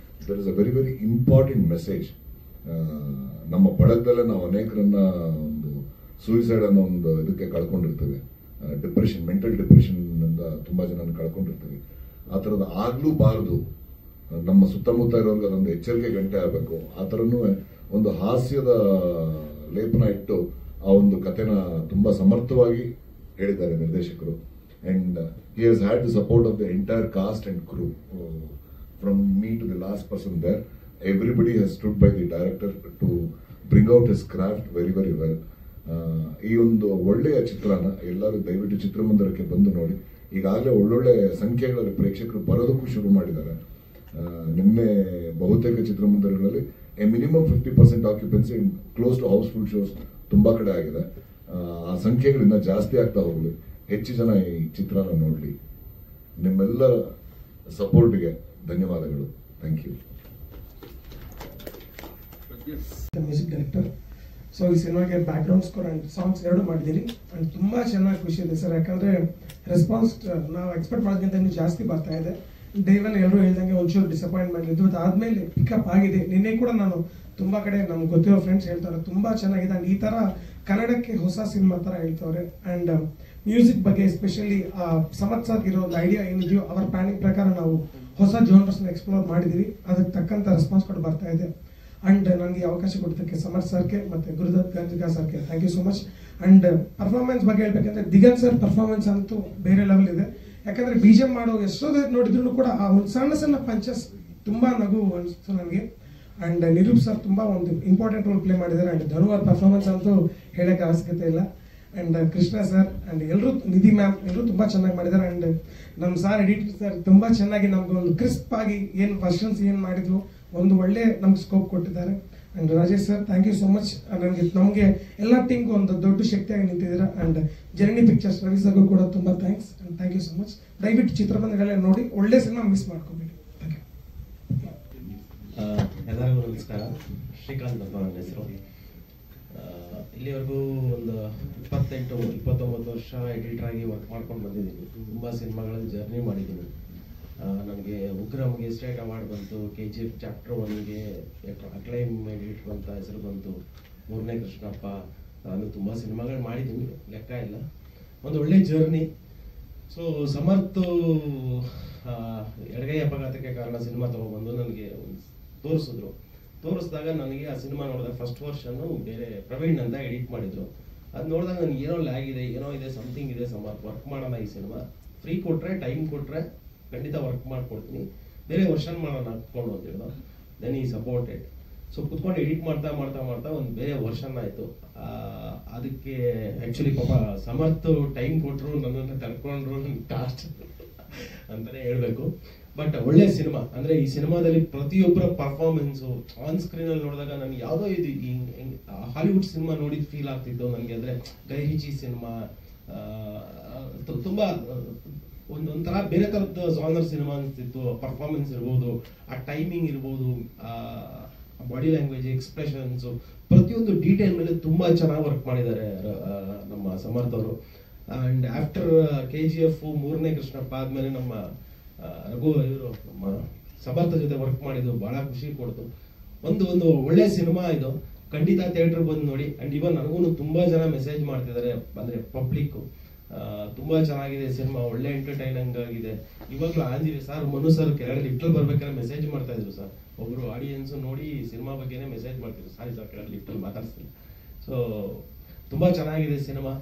there is a very very important message. ನಮ್ಮ ಬಳಗದಲ್ಲೇ ನಾವು ಅನೇಕರನ್ನ ಒಂದು ಸೂಯಿಸೈಡ್ ಅನ್ನೋ ಒಂದು ಇದಕ್ಕೆ ಕಳ್ಕೊಂಡಿರ್ತೇವೆ. ಡಿಪ್ರೆಷನ್, ಮೆಂಟಲ್ ಡಿಪ್ರೆಷನ್ ಇಂದ ತುಂಬಾ ಜನ ಕಳ್ಕೊಂಡಿರ್ತೀವಿ. ಆ ಥರದ ಆಗ್ಲೂಬಾರದು. ನಮ್ಮ ಸುತ್ತಮುತ್ತ ಇರೋರ್ಗೆ ಅದೊಂದು ಎಚ್ಚರಿಕೆ ಗಂಟೆ ಆಗಬೇಕು. ಆ ಥರನೂ ಒಂದು ಹಾಸ್ಯದ ಲೇಪನ ಇಟ್ಟು ಆ ಒಂದು ಕಥೆನ ತುಂಬಾ ಸಮರ್ಥವಾಗಿ ಹೇಳಿದ್ದಾರೆ ನಿರ್ದೇಶಕರು. And he has had the support of the entire cast and crew from me to the last person there. Everybody has stood by the director to bring out his craft very very well. ಈ ಒಂದು ಒಳ್ಳೆಯ ಚಿತ್ರನ ಎಲ್ಲರೂ ದಯವಿಟ್ಟು ಚಿತ್ರಮಂದಿರಕ್ಕೆ ಬಂದು ನೋಡಿ. ಈಗಾಗಲೇ ಒಳ್ಳೊಳ್ಳೆ ಸಂಖ್ಯೆಗಳಲ್ಲಿ ಪ್ರೇಕ್ಷಕರು ಬರೋದಕ್ಕೂ ಶುರು ಮಾಡಿದ್ದಾರೆ. ನಿನ್ನೆ ಬಹುತೇಕ ಚಿತ್ರಮಂದಿರಗಳಲ್ಲಿ minimum 50% occupancy close to housefull shows ತುಂಬಾ ಕಡೆ ಆಗಿದೆ. ಆ ಸಂಖ್ಯೆಗಳಿಂದ ಜಾಸ್ತಿ ಆಗ್ತಾ ಹೋಗಲಿ, ಹೆಚ್ಚು ಜನ ಈ ಚಿತ್ರನ ನೋಡಲಿ. ನಿಮ್ಮೆಲ್ಲರ ಸಪೋರ್ಟ್ಗೆ ಧನ್ಯವಾದಗಳು. Thank you. Music director. So ಈ ಸಿನಿಮಾಗೆ background score and songs ಎರಡು ಮಾಡಿದ್ದೀರಿ ಅಂಡ್ ತುಂಬಾ ಚೆನ್ನಾಗಿ ಖುಷಿ ಇದೆ ಸರ್. ಯಾಕಂದ್ರೆ ರೆಸ್ಪಾನ್ಸ್ ನಾವು ಎಕ್ಸ್ಪೆಕ್ಟ್ ಮಾಡೋದಕ್ಕಿಂತ ಇನ್ನೂ ಜಾಸ್ತಿ ಬರ್ತಾ ಇದೆ. ಡೇವನ್ ಎಲ್ಲರೂ ಹೇಳ್ದಂಗೆ ಒಂಚೂರು ಡಿಸಪಾಯಿಂಟ್ಮೆಂಟ್ ಇದ್ದು ಅದಾದ್ಮೇಲೆ ಪಿಕಪ್ ಆಗಿದೆ. ನಿನ್ನೆ ಕೂಡ ನಾನು ತುಂಬಾ ಕಡೆ ನಮ್ಗೆ ಗೊತ್ತಿರೋ ಫ್ರೆಂಡ್ಸ್ ಹೇಳ್ತಾರೆ ತುಂಬಾ ಚೆನ್ನಾಗಿದೆ ಅಂಡ್ ಈ ತರ ಕನ್ನಡಕ್ಕೆ ಹೊಸ ಸಿನಿಮಾ ತರ ಹೇಳ್ತವ್ರೆ. ಅಂಡ್ ಮ್ಯೂಸಿಕ್ ಬಗ್ಗೆ ಎಸ್ಪೆಷಲಿ ಸಮರ್ಥ್ ಸರ್ ಇರೋ ಒಂದು ಐಡಿಯಾ ಏನಿದೆಯೋ ಅವರ ಪ್ಲಾನಿಂಗ್ ಪ್ರಕಾರ ನಾವು ಹೊಸ ಜೋನರ್ಸ್ ಎಕ್ಸ್ಪ್ಲೋರ್ ಮಾಡಿದೀವಿ. ಅದಕ್ಕೆ ತಕ್ಕಂತ ರೆಸ್ಪಾನ್ಸ್ ಕೂಡ ಬರ್ತಾ ಇದೆ. ಅಂಡ್ ನನಗೆ ಅವಕಾಶ ಕೊಡೋದಕ್ಕೆ ಸಮರ್ಥ್ ಸರ್ಗೆ ಮತ್ತೆ ಗುರುದತ್ ಗಂಜಿಕಾ ಸರ್ಗೆ thank you so much. And performance ಬಗ್ಗೆ ಹೇಳ್ಬೇಕಂದ್ರೆ ದಿಗಂತ್ ಸರ್ ಪರ್ಫಾರ್ಮೆನ್ಸ್ ಅಂತೂ ಬೇರೆ ಲೆವೆಲ್ ಇದೆ. ಯಾಕಂದ್ರೆ ಬಿಜಿಎಂ ಮಾಡೋ ಎಷ್ಟೋ ನೋಡಿದ್ರು ಕೂಡ ಆ ಒಂದು ಸಣ್ಣ ಸಣ್ಣ ಪಂಚಸ್ ತುಂಬಾ ನಗು ಅನಿಸ್ತು ನನಗೆ. ಅಂಡ್ ನಿರೂಪ್ ಸರ್ ತುಂಬಾ ಒಂದು ಇಂಪಾರ್ಟೆಂಟ್ ರೋಲ್ ಪ್ಲೇ ಮಾಡಿದ್ದಾರೆ. ಅಂಡ್ ಧನು ಅವ್ರ ಪರ್ಫಾರ್ಮೆನ್ಸ್ ಅಂತೂ ಹೇಳಕ್ಕೆ ಅವಶ್ಯಕತೆ ಇಲ್ಲ. ಅಂಡ್ ಕೃಷ್ಣ ಸರ್ ಅಂಡ್ ಎಲ್ಲರೂ, ನಿಧಿ ಮ್ಯಾಮ್ ಎಲ್ಲರೂ ತುಂಬಾ ಚೆನ್ನಾಗಿ ಮಾಡಿದ್ದಾರೆ. ಅಂಡ್ ನಮ್ಮ ಸಾರ್ ಎಡಿಟರ್ ಸರ್ ತುಂಬಾ ಚೆನ್ನಾಗಿ ನಮ್ಗೆ ಒಂದು ಕ್ರಿಸ್ಪ್ ಆಗಿ ಏನ್ ವರ್ಷನ್ಸ್ ಏನ್ ಮಾಡಿದ್ರು ಒಂದು ಒಳ್ಳೆ ನಮ್ಗೆ ಸ್ಕೋಪ್ ಕೊಟ್ಟಿದ್ದಾರೆ. And Rajesh sir thank you so much. ನಮಗೆ ಎಲ್ಲ ಟೀಮ್ಗೂ ಒಂದು ದೊಡ್ಡ ಶಕ್ತಿಯಾಗಿ ನಿಂತಿದ್ದೀರಾ. ಅಂಡ್ ಜರ್ನಿ ಪಿಕ್ಚರ್ಸ್ ರವಿ ಸರ್ಗೂ ಕೂಡ ತುಂಬಾ thanks and thank you so much. ದಯವಿಟ್ಟು ಚಿತ್ರಮಂದಿರಗಳನ್ನ ನೋಡಿ, ಒಳ್ಳೆ ಸಿನಿಮಾ ಮಿಸ್ ಮಾಡ್ಕೋಬೇಡಿ. ಎಲ್ಲರಿಗೂ ನಮಸ್ಕಾರ. ಶ್ರೀಕಾಂತ್ ಅಂತ ನನ್ನ ಹೆಸರು. ಇಲ್ಲಿವರೆಗೂ ಒಂದು 28-29 ವರ್ಷ ಎಡಿಟರ್ ಆಗಿ ವರ್ಕ್ ಮಾಡ್ಕೊಂಡು ಬಂದಿದ್ದೀನಿ. ತುಂಬ ಸಿನಿಮಾಗಳಲ್ಲಿ ಜರ್ನಿ ಮಾಡಿದ್ದೀನಿ. ನನಗೆ ಉಗ್ರಮ್ಗೆ ಸ್ಟೇಟ್ ಅವಾರ್ಡ್ ಬಂತು, KGF ಚಾಪ್ಟರ್ 1ಗೆ ಅಕ್ಲೈಮ್ ಎಡಿಟರ್ ಅಂತ ಹೆಸರು ಬಂತು, ಮೂರನೇ ಕೃಷ್ಣಪ್ಪ. ನಾನು ತುಂಬ ಸಿನಿಮಾಗಳು ಮಾಡಿದ್ದೀನಿ, ಲೆಕ್ಕ ಇಲ್ಲ. ಒಂದು ಒಳ್ಳೆ ಜರ್ನಿ. ಸೊ ಸಮರ್ಥ್ ಎಡಗೈ ಅಪಘಾತಕ್ಕೆ ಕಾರಣ ಸಿನಿಮಾ ತಗೊಬಂದು ನನಗೆ ತೋರಿಸಿದಾಗ ನನಗೆ ಆ ಸಿನಿಮಾ ನೋಡಿದಾಗ ಫಸ್ಟ್ ವರ್ಷನ್ ಬೇರೆ ಪ್ರವೀಣ್ ಅಂತ ಎಡಿಟ್ ಮಾಡಿದ್ರು. ಅದು ನೋಡಿದಾಗ ನನಗೆ ಏನೋ ಲ್ಯಾಗ್ ಇದೆ, ಏನೋ ಇದೆ, ಸಮಥಿಂಗ್ ಇದೆ. ವರ್ಕ್ ಮಾಡೋಣ, ಈ ಸಿನಿಮಾ ಫ್ರೀ ಕೊಟ್ರೆ, ಟೈಮ್ ಕೊಟ್ರೆ ಖಂಡಿತ ವರ್ಕ್ ಮಾಡ್ಕೊಡ್ತೀನಿ, ಬೇರೆ ವರ್ಷನ್ ಮಾಡೋಣ ಹಾಕ್ಕೊಂಡು ಅಂತ ಹೇಳಿದ. ದೆನ್ ಈ ಸಪೋರ್ಟೆಡ್. ಸೊ ಕುತ್ಕೊಂಡು ಎಡಿಟ್ ಮಾಡ್ತಾ ಮಾಡ್ತಾ ಮಾಡ್ತಾ ಒಂದು ಬೇರೆ ವರ್ಷನ್ ಆಯಿತು. ಅದಕ್ಕೆ ಆ್ಯಕ್ಚುಲಿ ಪಾಪ ಸಮರ್ಥ್ ಟೈಮ್ ಕೊಟ್ಟರು, ನನ್ನನ್ನು ಕರ್ಕೊಂಡ್ರು, ಟಾಸ್ಟ್ ಅಂತಲೇ ಹೇಳಬೇಕು. ಬಟ್ ಒಳ್ಳೆ ಸಿನಿಮಾ. ಅಂದರೆ ಈ ಸಿನಿಮಾದಲ್ಲಿ ಪ್ರತಿಯೊಬ್ಬರ ಪರ್ಫಾರ್ಮೆನ್ಸು ಆನ್ ಸ್ಕ್ರೀನಲ್ಲಿ ನೋಡಿದಾಗ ನನಗೆ ಯಾವುದೋ ಇದು ಹಾಲಿವುಡ್ ಸಿನಿಮಾ ನೋಡಿದ ಫೀಲ್ ಆಗ್ತಿತ್ತು ನನಗೆ. ಅಂದರೆ ಗೈ ರಿಚಿ ಸಿನಿಮಾ ತುಂಬ ಒಂಥರ ಬೇರೆ ಥರದ ಜಾನರ್ ಸಿನಿಮಾ ಅನಿಸ್ತಿತ್ತು. ಪರ್ಫಾರ್ಮೆನ್ಸ್ ಇರ್ಬೋದು, ಆ ಟೈಮಿಂಗ್ ಇರ್ಬೋದು, ಬಾಡಿ ಲ್ಯಾಂಗ್ವೇಜ್, ಎಕ್ಸ್ಪ್ರೆಷನ್ಸು, ಪ್ರತಿಯೊಂದು ಡೀಟೇಲ್ ಮೇಲೆ ತುಂಬ ಚೆನ್ನಾಗಿ ವರ್ಕ್ ಮಾಡಿದ್ದಾರೆ ನಮ್ಮ ಸಮರ್ಥ್ ಅವರು. ಆ್ಯಂಡ್ ಆಫ್ಟರ್ KGF ಮೂರನೇ ಕೃಷ್ಣಪ್ಪ ಆದಮೇಲೆ ನಮ್ಮ ರಘು ಇವರು ನಮ್ಮ ಸಮರ್ಥ ಜೊತೆ ವರ್ಕ್ ಮಾಡಿದ್ದು ಬಹಳ ಖುಷಿ ಕೊಡ್ತು. ಒಂದು ಒಳ್ಳೆ ಸಿನಿಮಾ ಇದು. ಖಂಡಿತ ಥಿಯೇಟರ್ ಬಂದು ನೋಡಿ. ಅಂಡ್ ಇವನ್ ನನಗೂ ತುಂಬಾ ಜನ ಮೆಸೇಜ್ ಮಾಡ್ತಿದ್ದಾರೆ, ಅಂದ್ರೆ ಪಬ್ಲಿಕ್ ತುಂಬಾ ಚೆನ್ನಾಗಿದೆ ಸಿನಿಮಾ, ಒಳ್ಳೆ ಎಂಟರ್ಟೈನಿಂಗ್ ಆಗಿದೆ. ಇವಾಗಲೂ ಆಂಜಿರಿ ಸರ್, ಮನು ಸರ್ ಕೆಳಗಡೆ ಲಿಫ್ಟಲ್ಲಿ ಬರ್ಬೇಕಾದ್ರೆ ಮೆಸೇಜ್ ಮಾಡ್ತಾ ಇದ್ರು ಸರ್. ಒಬ್ರು ಆಡಿಯನ್ಸ್ ನೋಡಿ ಸಿನಿಮಾ ಬಗ್ಗೆನೇ ಮೆಸೇಜ್ ಮಾಡ್ತಿದ್ರು, ಸಾರಿ ಸರ್ ಕೆಳಗಡೆ ಲಿಫ್ಟಲ್ಲಿ ಮಾತಾಡ್ತೀನಿ. ಸೊ ತುಂಬಾ ಚೆನ್ನಾಗಿದೆ ಸಿನಿಮಾ.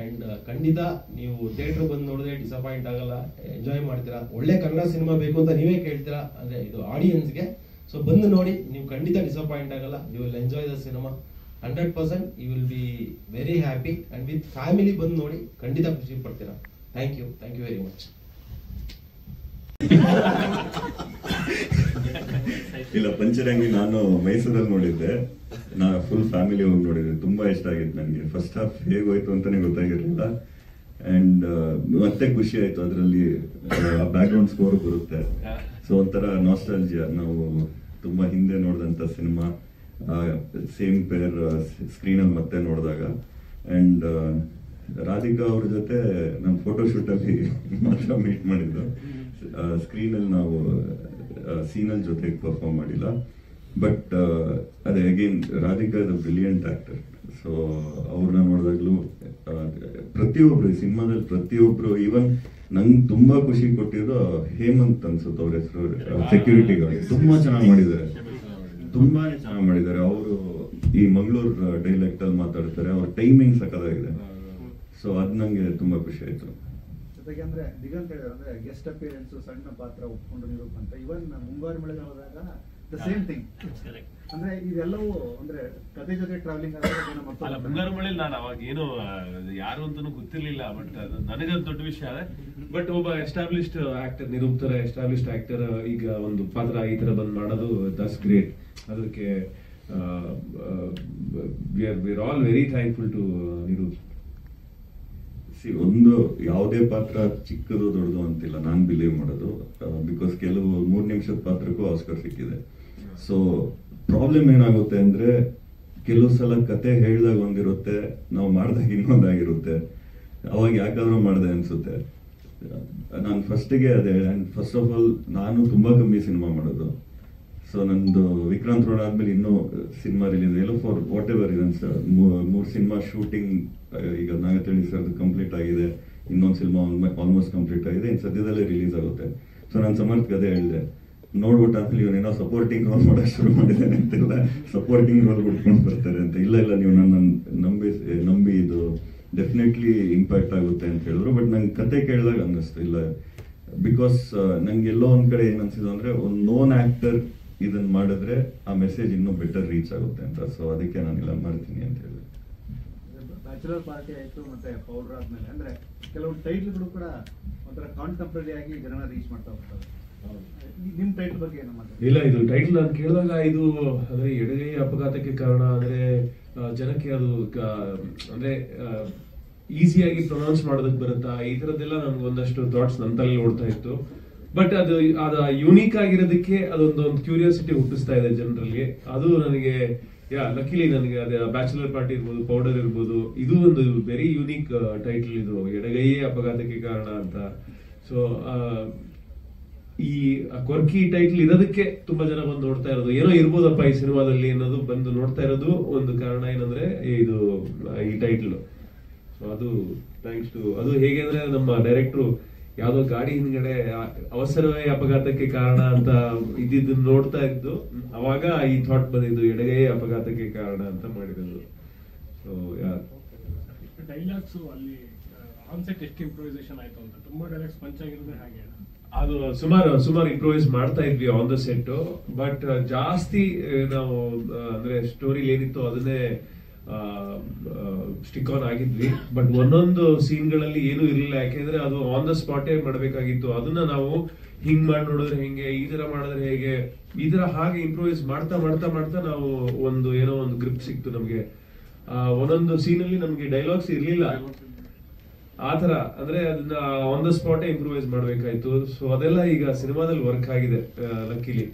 ಅಂಡ್ ಖಂಡಿತ ನೀವು ಥಿಯೇಟರ್ ಬಂದು ನೋಡಿದ್ರೆ ಡಿಸಪಾಯಿಂಟ್ ಆಗಲ್ಲ, ಎಂಜಾಯ್ ಮಾಡ್ತೀರಾ. ಒಳ್ಳೆ ಕನ್ನಡ ಸಿನಿಮಾ ಬೇಕು ಅಂತ ನೀವೇ ಕೇಳ್ತೀರಾ, ಅಂದ್ರೆ ಇದು ಆಡಿಯನ್ಸ್ಗೆ. ಸೊ ಬಂದು ನೋಡಿ, ನೀವು ಖಂಡಿತ ಡಿಸಪಾಯಿಂಟ್ ಆಗಲ್ಲ. You will enjoy the cinema 100%. You will be very happy. And with family ಬಂದು ನೋಡಿ, ಖಂಡಿತ ಖುಷಿ ಪಡ್ತೀರಾ. Thank you very much. ಇಲ್ಲ, ಪಂಚರಂಗಿ ನಾನು ಮೈಸೂರಲ್ಲಿ ನೋಡಿದ್ದೆ, ಫುಲ್ ಫ್ಯಾಮಿಲಿ ಹೋಗಿ ನೋಡಿದ್ದೆ. ತುಂಬಾ ಇಷ್ಟ ಆಗಿತ್ತು ನನಗೆ. ಫಸ್ಟ್ ಹಾಫ್ ಹೇಗೋಯ್ತು ಅಂತಾನೆ ಗೊತ್ತಾಗಿರ್ಲಿಲ್ಲ. ಅಂಡ್ ಮತ್ತೆ ಖುಷಿ ಆಯ್ತು ಅದರಲ್ಲಿ ಬ್ಯಾಕ್ ಗ್ರೌಂಡ್ ಸ್ಕೋರ್ ಬರುತ್ತೆ. ಸೊ ಒಂಥರ ನಾಸ್ಟಾಲ್ಜಿಯಾ, ನಾವು ತುಂಬಾ ಹಿಂದೆ ನೋಡಿದಂತ ಸಿನಿಮಾ ಸೇಮ್ ಪೇರ್ ಸ್ಕ್ರೀನ್ ಅಲ್ಲಿ ಮತ್ತೆ ನೋಡಿದಾಗ. ಅಂಡ್ ರಾಧಿಕಾ ಅವ್ರ ಜೊತೆ ನಾನು ಫೋಟೋಶೂಟ್ ಅಲ್ಲಿ ಮಾತ್ರ ಮೀಟ್ ಮಾಡಿದ್ದು, ಸ್ಕ್ರೀನ್ ಅಲ್ಲಿ ನಾವು ಸೀನಲ್ಲಿ ಜೊತೆಗೆ ಪರ್ಫಾರ್ಮ್ ಮಾಡಿಲ್ಲ. ಬಟ್ ಅದೇ again Radhika is a brilliant actor. So ಅವ್ರನ್ನ ನೋಡಿದಾಗ್ಲೂ ಪ್ರತಿಯೊಬ್ರು ಈ ಸಿನಿಮಾದಲ್ಲಿ ಪ್ರತಿಯೊಬ್ರು, ಈವನ್ ನಂಗೆ ತುಂಬಾ ಖುಷಿ ಕೊಟ್ಟಿದ್ದು ಹೇಮಂತ್ ಅನ್ಸುತ್ತೆ ಅವ್ರ ಹೆಸರು, ಸೆಕ್ಯೂರಿಟಿ ಗಾರ್ಡ್, ತುಂಬಾ ಚೆನ್ನಾಗಿ ಮಾಡಿದ್ದಾರೆ, ತುಂಬಾನೇ ಚೆನ್ನಾಗಿ ಮಾಡಿದ್ದಾರೆ. ಅವರು ಈ ಮಂಗಳೂರು ಡೈಲೆಕ್ಟ್ ಅಲ್ಲಿ ಮಾತಾಡ್ತಾರೆ, ಅವ್ರ ಟೈಮಿಂಗ್ ಸಕ್ಕತ್ತಾಗಿದೆ. ಸೊ ಅದ್ ನಂಗೆ ತುಂಬಾ ಖುಷಿ ಆಯ್ತು. ಜೊತೆಗೆ ಅಂದ್ರೆ ದಿಗಂತ್ ಹೇಳಿದ್ರೆ ಅಂದ್ರೆ ಗೆಸ್ಟ್ ಅಪಿಯರೆನ್ಸ್, ಸಣ್ಣ ಪಾತ್ರ ಒಪ್ಕೊಂಡು ನಿರೂಪ ಅಂತ, ಇವನ್ ಮುಂಗಾರು ಮಳೆಗೆ ಹೋದಾಗ ದ ಸೇಮ್ ಥಿಂಗ್. ಅಂದ್ರೆ ಇದೆಲ್ಲವೂ ಅಂದ್ರೆ ಕತೆ ಜೊತೆ ಟ್ರಾವೆಲಿಂಗ್ ಅಲ್ಲ. ಮುಂಗಾರು ಮಳೆಯಲ್ಲಿ ನಾನು ಅವಾಗ ಏನು ಯಾರು ಅಂತಾನು ಗೊತ್ತಿರ್ಲಿಲ್ಲ, ಬಟ್ ನನಗದು ದೊಡ್ಡ ವಿಷಯ. ಬಟ್ ಒಬ್ಬ ಎಸ್ಟಾಬ್ಲಿಷ್ಡ್ ಆಕ್ಟರ್, ನಿರೂಪ್ತರ ಎಸ್ಟಾಬ್ಲಿಷ್ಡ್ ಆಕ್ಟರ್ ಈಗ ಒಂದು ಪಾತ್ರ ಈ ತರ ಬಂದ್ ಮಾಡೋದು, ದಟ್ಸ್ ಗ್ರೇಟ್. ಅದಕ್ಕೆ we are all very thankful to Nirup. ಒಂದು ಯಾವುದೇ ಪಾತ್ರ ಚಿಕ್ಕದು ದೊಡ್ಡದು ಅಂತಿಲ್ಲ ನಾನು ಬಿಲೀವ್ ಮಾಡೋದು, ಬಿಕಾಸ್ ಕೆಲವು 3 ನಿಮಿಷದ ಪಾತ್ರಕ್ಕೂ ಆಸ್ಕರ್ ಸಿಕ್ಕಿದೆ. ಸೊ ಪ್ರಾಬ್ಲಮ್ ಏನಾಗುತ್ತೆ ಅಂದ್ರೆ ಕೆಲವು ಸಲ ಕತೆ ಹೇಳ್ದಾಗ ಒಂದಿರುತ್ತೆ, ನಾವು ಮಾಡ್ದಾಗ ಇನ್ನೊಂದಾಗಿರುತ್ತೆ, ಅವಾಗ ಯಾಕಾದ್ರೂ ಮಾಡಿದೆ ಅನ್ಸುತ್ತೆ. ನಾನು ಫಸ್ಟಿಗೆ ಅದೇ, ಅಂಡ್ ಫಸ್ಟ್ ಆಫ್ ಆಲ್ ನಾನು ತುಂಬಾ ಕಮ್ಮಿ ಸಿನಿಮಾ ಮಾಡೋದು. ಸೊ ನಂದು ವಿಕ್ರಾಂತ್ ರೋಡ್ ಆದ್ಮೇಲೆ ಇನ್ನೂ ಸಿನಿಮಾ ರಿಲೀಸ್ ಎಲ್ಲ ಫಾರ್ ವಾಟ್ ಎವರ್ ಇದನ್ಸ್ 3 ಸಿನಿಮಾ ಶೂಟಿಂಗ್ ಈಗ ನಾಗತಳಿ ಸರ್ ಕಂಪ್ಲೀಟ್ ಆಗಿದೆ, ಇನ್ನೊಂದು ಸಿನಿಮಾ ಆಲ್ಮೋಸ್ಟ್ ಕಂಪ್ಲೀಟ್ ಆಗಿದೆ, ಇನ್ನು ಸದ್ಯದಲ್ಲೇ ರಿಲೀಸ್ ಆಗುತ್ತೆ. ಸೊ ನಾನು ಸಮರ್ಥ್ ಅದೇ ಹೇಳಿದೆ, ನೋಡ್ಬಿಟ್ಟು ಆದ್ಮೇಲೆ ಇವನೇನೋ ಸಪೋರ್ಟಿಂಗ್ ರೋಲ್ ಮಾಡಕ್ ಶುರು ಮಾಡಿದ್ದಾನೆ ಅಂತೆಲ್ಲ, ಸಪೋರ್ಟಿಂಗ್ ರೋಲ್ ಬಿಟ್ಕೊಂಡು ಬರ್ತಾರೆ ಅಂತ. ಇಲ್ಲ ನೀವು ನನ್ನ ನಂಬಿ ಇದು ಡೆಫಿನೆಟ್ಲಿ ಇಂಪ್ಯಾಕ್ಟ್ ಆಗುತ್ತೆ ಅಂತ ಹೇಳಿದ್ರು. ಬಟ್ ನಂಗೆ ಕತೆ ಕೇಳಿದಾಗ ಅನ್ನಿಸ್ತು ಇಲ್ಲ, ಬಿಕಾಸ್ ನಂಗೆ ಎಲ್ಲೋ ಒಂದ್ ಕಡೆ ಏನ್ ಅನ್ಸಿದ್ದು ಅಂದ್ರೆ ಒಂದು ನೋನ್ ಆಕ್ಟರ್ ಇದನ್ನ ಮಾಡಿದ್ರೆ ಆ ಮೆಸೇಜ್ ಇನ್ನೂ ಬೆಟರ್ ರೀಚ್ ಆಗುತ್ತೆ ಅಂತ. ಸೊ ಅದಕ್ಕೆ ನಾನಿಲ್ಲ ಮಾಡ್ತೀನಿ ಅಂತ ಹೇಳಿದೆ. ಬ್ಯಾಚುಲರ್ ಪಾರ್ಟಿ ಆಯ್ತು, ಮತ್ತೆ ಪೌಡರ್ ಆದ್ಮೇಲೆ ಅಂದ್ರೆ ಕೆಲವು ಟೈಟ್ಲ್ಗಳು ಕೂಡ ಒಂಥರ ಕಾಂಟೆಂಪರರಿ ಆಗಿ ಜನನ ರೀಚ್ ಮಾಡ್ತಾ ಹೋಗ್ತಾರೆ. ನಿಮ್ ಟೈಟ್ಲ್ ಬಗ್ಗೆ ಏನು ಮಾತಾಡ್ತೀವಿ? ಇಲ್ಲ, ಇದು ಟೈಟ್ಲ್ ನಾನು ಕೇಳಿದಾಗ ಇದು ಅಂದ್ರೆ ಎಡಗೈ ಅಪಘಾತಕ್ಕೆ ಕಾರಣ ಅಂದ್ರೆ ಜನಕ್ಕೆ ಅದು ಅಂದ್ರೆ ಈಸಿಯಾಗಿ ಪ್ರೊನೌನ್ಸ್ ಮಾಡೋದಕ್ಕೆ ಬರುತ್ತಾ, ಈ ತರದ್ದೆಲ್ಲ ನನ್ಗೆ ಒಂದಷ್ಟು ಥಾಟ್ಸ್ ನನ್ನ ತಲೆಯಲ್ಲಿ ಓಡ್ತಾ ಇತ್ತು. ಬಟ್ ಅದು ಯುನೀಕ್ ಆಗಿರೋದಕ್ಕೆ ಅದೊಂದು ಕ್ಯೂರಿಯಾಸಿಟಿ ಹುಟ್ಟಿಸ್ತಾ ಇದೆ ಜನರಲ್ಲಿ. ಅದು ನನಗೆ ಲಕ್ಕಿಲಿ ನನಗೆ ಅದೇ ಬ್ಯಾಚುಲರ್ ಪಾರ್ಟಿ ಇರ್ಬೋದು, ಪೌಡರ್ ಇರ್ಬೋದು, ಇದು ಒಂದು ವೆರಿ ಯುನೀಕ್ ಟೈಟಲ್. ಇದು ಎಡಗೈಯೇ ಅಪಘಾತಕ್ಕೆ ಕಾರಣ ಅಂತ. ಸೊ ಈ ಕೊರ್ಕಿ ಟೈಟಲ್ ಇರೋದಕ್ಕೆ ತುಂಬಾ ಜನ ಬಂದು ನೋಡ್ತಾ ಇರೋದು, ಏನೋ ಇರ್ಬೋದಪ್ಪ ಈ ಸಿನಿಮಾದಲ್ಲಿ ಅನ್ನೋದು ಬಂದು ನೋಡ್ತಾ ಇರೋದು ಒಂದು ಕಾರಣ ಏನಂದ್ರೆ ಇದು ಈ ಟೈಟಲ್. ಸೊ ಅದು ಥ್ಯಾಂಕ್ಸ್ ಟು, ಅದು ಹೇಗೆ ಅಂದ್ರೆ ನಮ್ಮ ಡೈರೆಕ್ಟ್ರು ಯಾವ್ದೋ ಗಾಡಿ ಹಿಂದ್ಗಡೆ ಅವಸರವೇ ಅಪಘಾತಕ್ಕೆ ಕಾರಣ ಅಂತ ಇದ್ದಿದ್ದು ನೋಡ್ತಾ ಇದ್ದು, ಅವಾಗ ಈ ಥಾಟ್ ಬಂದಿದ್ದು ಎಡಗೈ ಅಪಘಾತಕ್ಕೆ ಕಾರಣ ಅಂತ ಮಾಡಿರೋದು. ಸೊ ಡೈಲಾಗ್ಸ್ ಅಲ್ಲಿ ಆನ್ಸೆಟ್ ಎಷ್ಟು ಇಂಪ್ರೂವೈಸೇಷನ್ ಆಯ್ತು ಅಂತ, ತುಂಬಾ ಡೈಲಾಗ್ಸ್ ಪಂಚ್ ಆಗಿರೋದೇ ಹಾಗೆ. ಅದು ಸುಮಾರು ಇಂಪ್ರೂವೈಸ್ ಮಾಡ್ತಾ ಇದ್ವಿ ಆನ್ ದ ಸೆಟ್. ಬಟ್ ಜಾಸ್ತಿ ನಾವು ಅಂದ್ರೆ ಸ್ಟೋರಿ ಏನಿತ್ತು ಅದನ್ನೇ ಸ್ಟಿಕ್ ಆನ್ ಆಗಿದ್ವಿ. ಬಟ್ ಒಂದೊಂದು ಸೀನ್ ಗಳಲ್ಲಿ ಏನು ಇರಲಿಲ್ಲ, ಯಾಕೆಂದ್ರೆ ಅದು ಆನ್ ದ ಸ್ಪಾಟೇ ಮಾಡಬೇಕಾಗಿತ್ತು. ಅದನ್ನ ನಾವು ಹಿಂಗ್ ಮಾಡಿ ನೋಡಿದ್ರೆ ಹೆಂಗೆ, ಈ ತರ ಮಾಡಿದ್ರೆ ಹೇಗೆ, ಈ ತರ ಹಾಗೆ ಇಂಪ್ರೂವೈಸ್ ಮಾಡ್ತಾ ಮಾಡ್ತಾ ಮಾಡ್ತಾ ನಾವು ಏನೋ ಒಂದು ಗ್ರಿಪ್ ಸಿಕ್ತು ನಮ್ಗೆ. ಒಂದೊಂದು ಸೀನ್ ಅಲ್ಲಿ ನಮ್ಗೆ ಡೈಲಾಗ್ಸ್ ಇರ್ಲಿಲ್ಲ, ಆತರ ಅಂದ್ರೆ ಅದನ್ನ ಆನ್ ದ ಸ್ಪಾಟೇ ಇಂಪ್ರೂವೈಸ್ ಮಾಡ್ಬೇಕಾಯ್ತು. ಸೊ ಅದೆಲ್ಲ ಈಗ ಸಿನಿಮಾದಲ್ಲಿ ವರ್ಕ್ ಆಗಿದೆ ಲಕ್ಕಿಲಿ.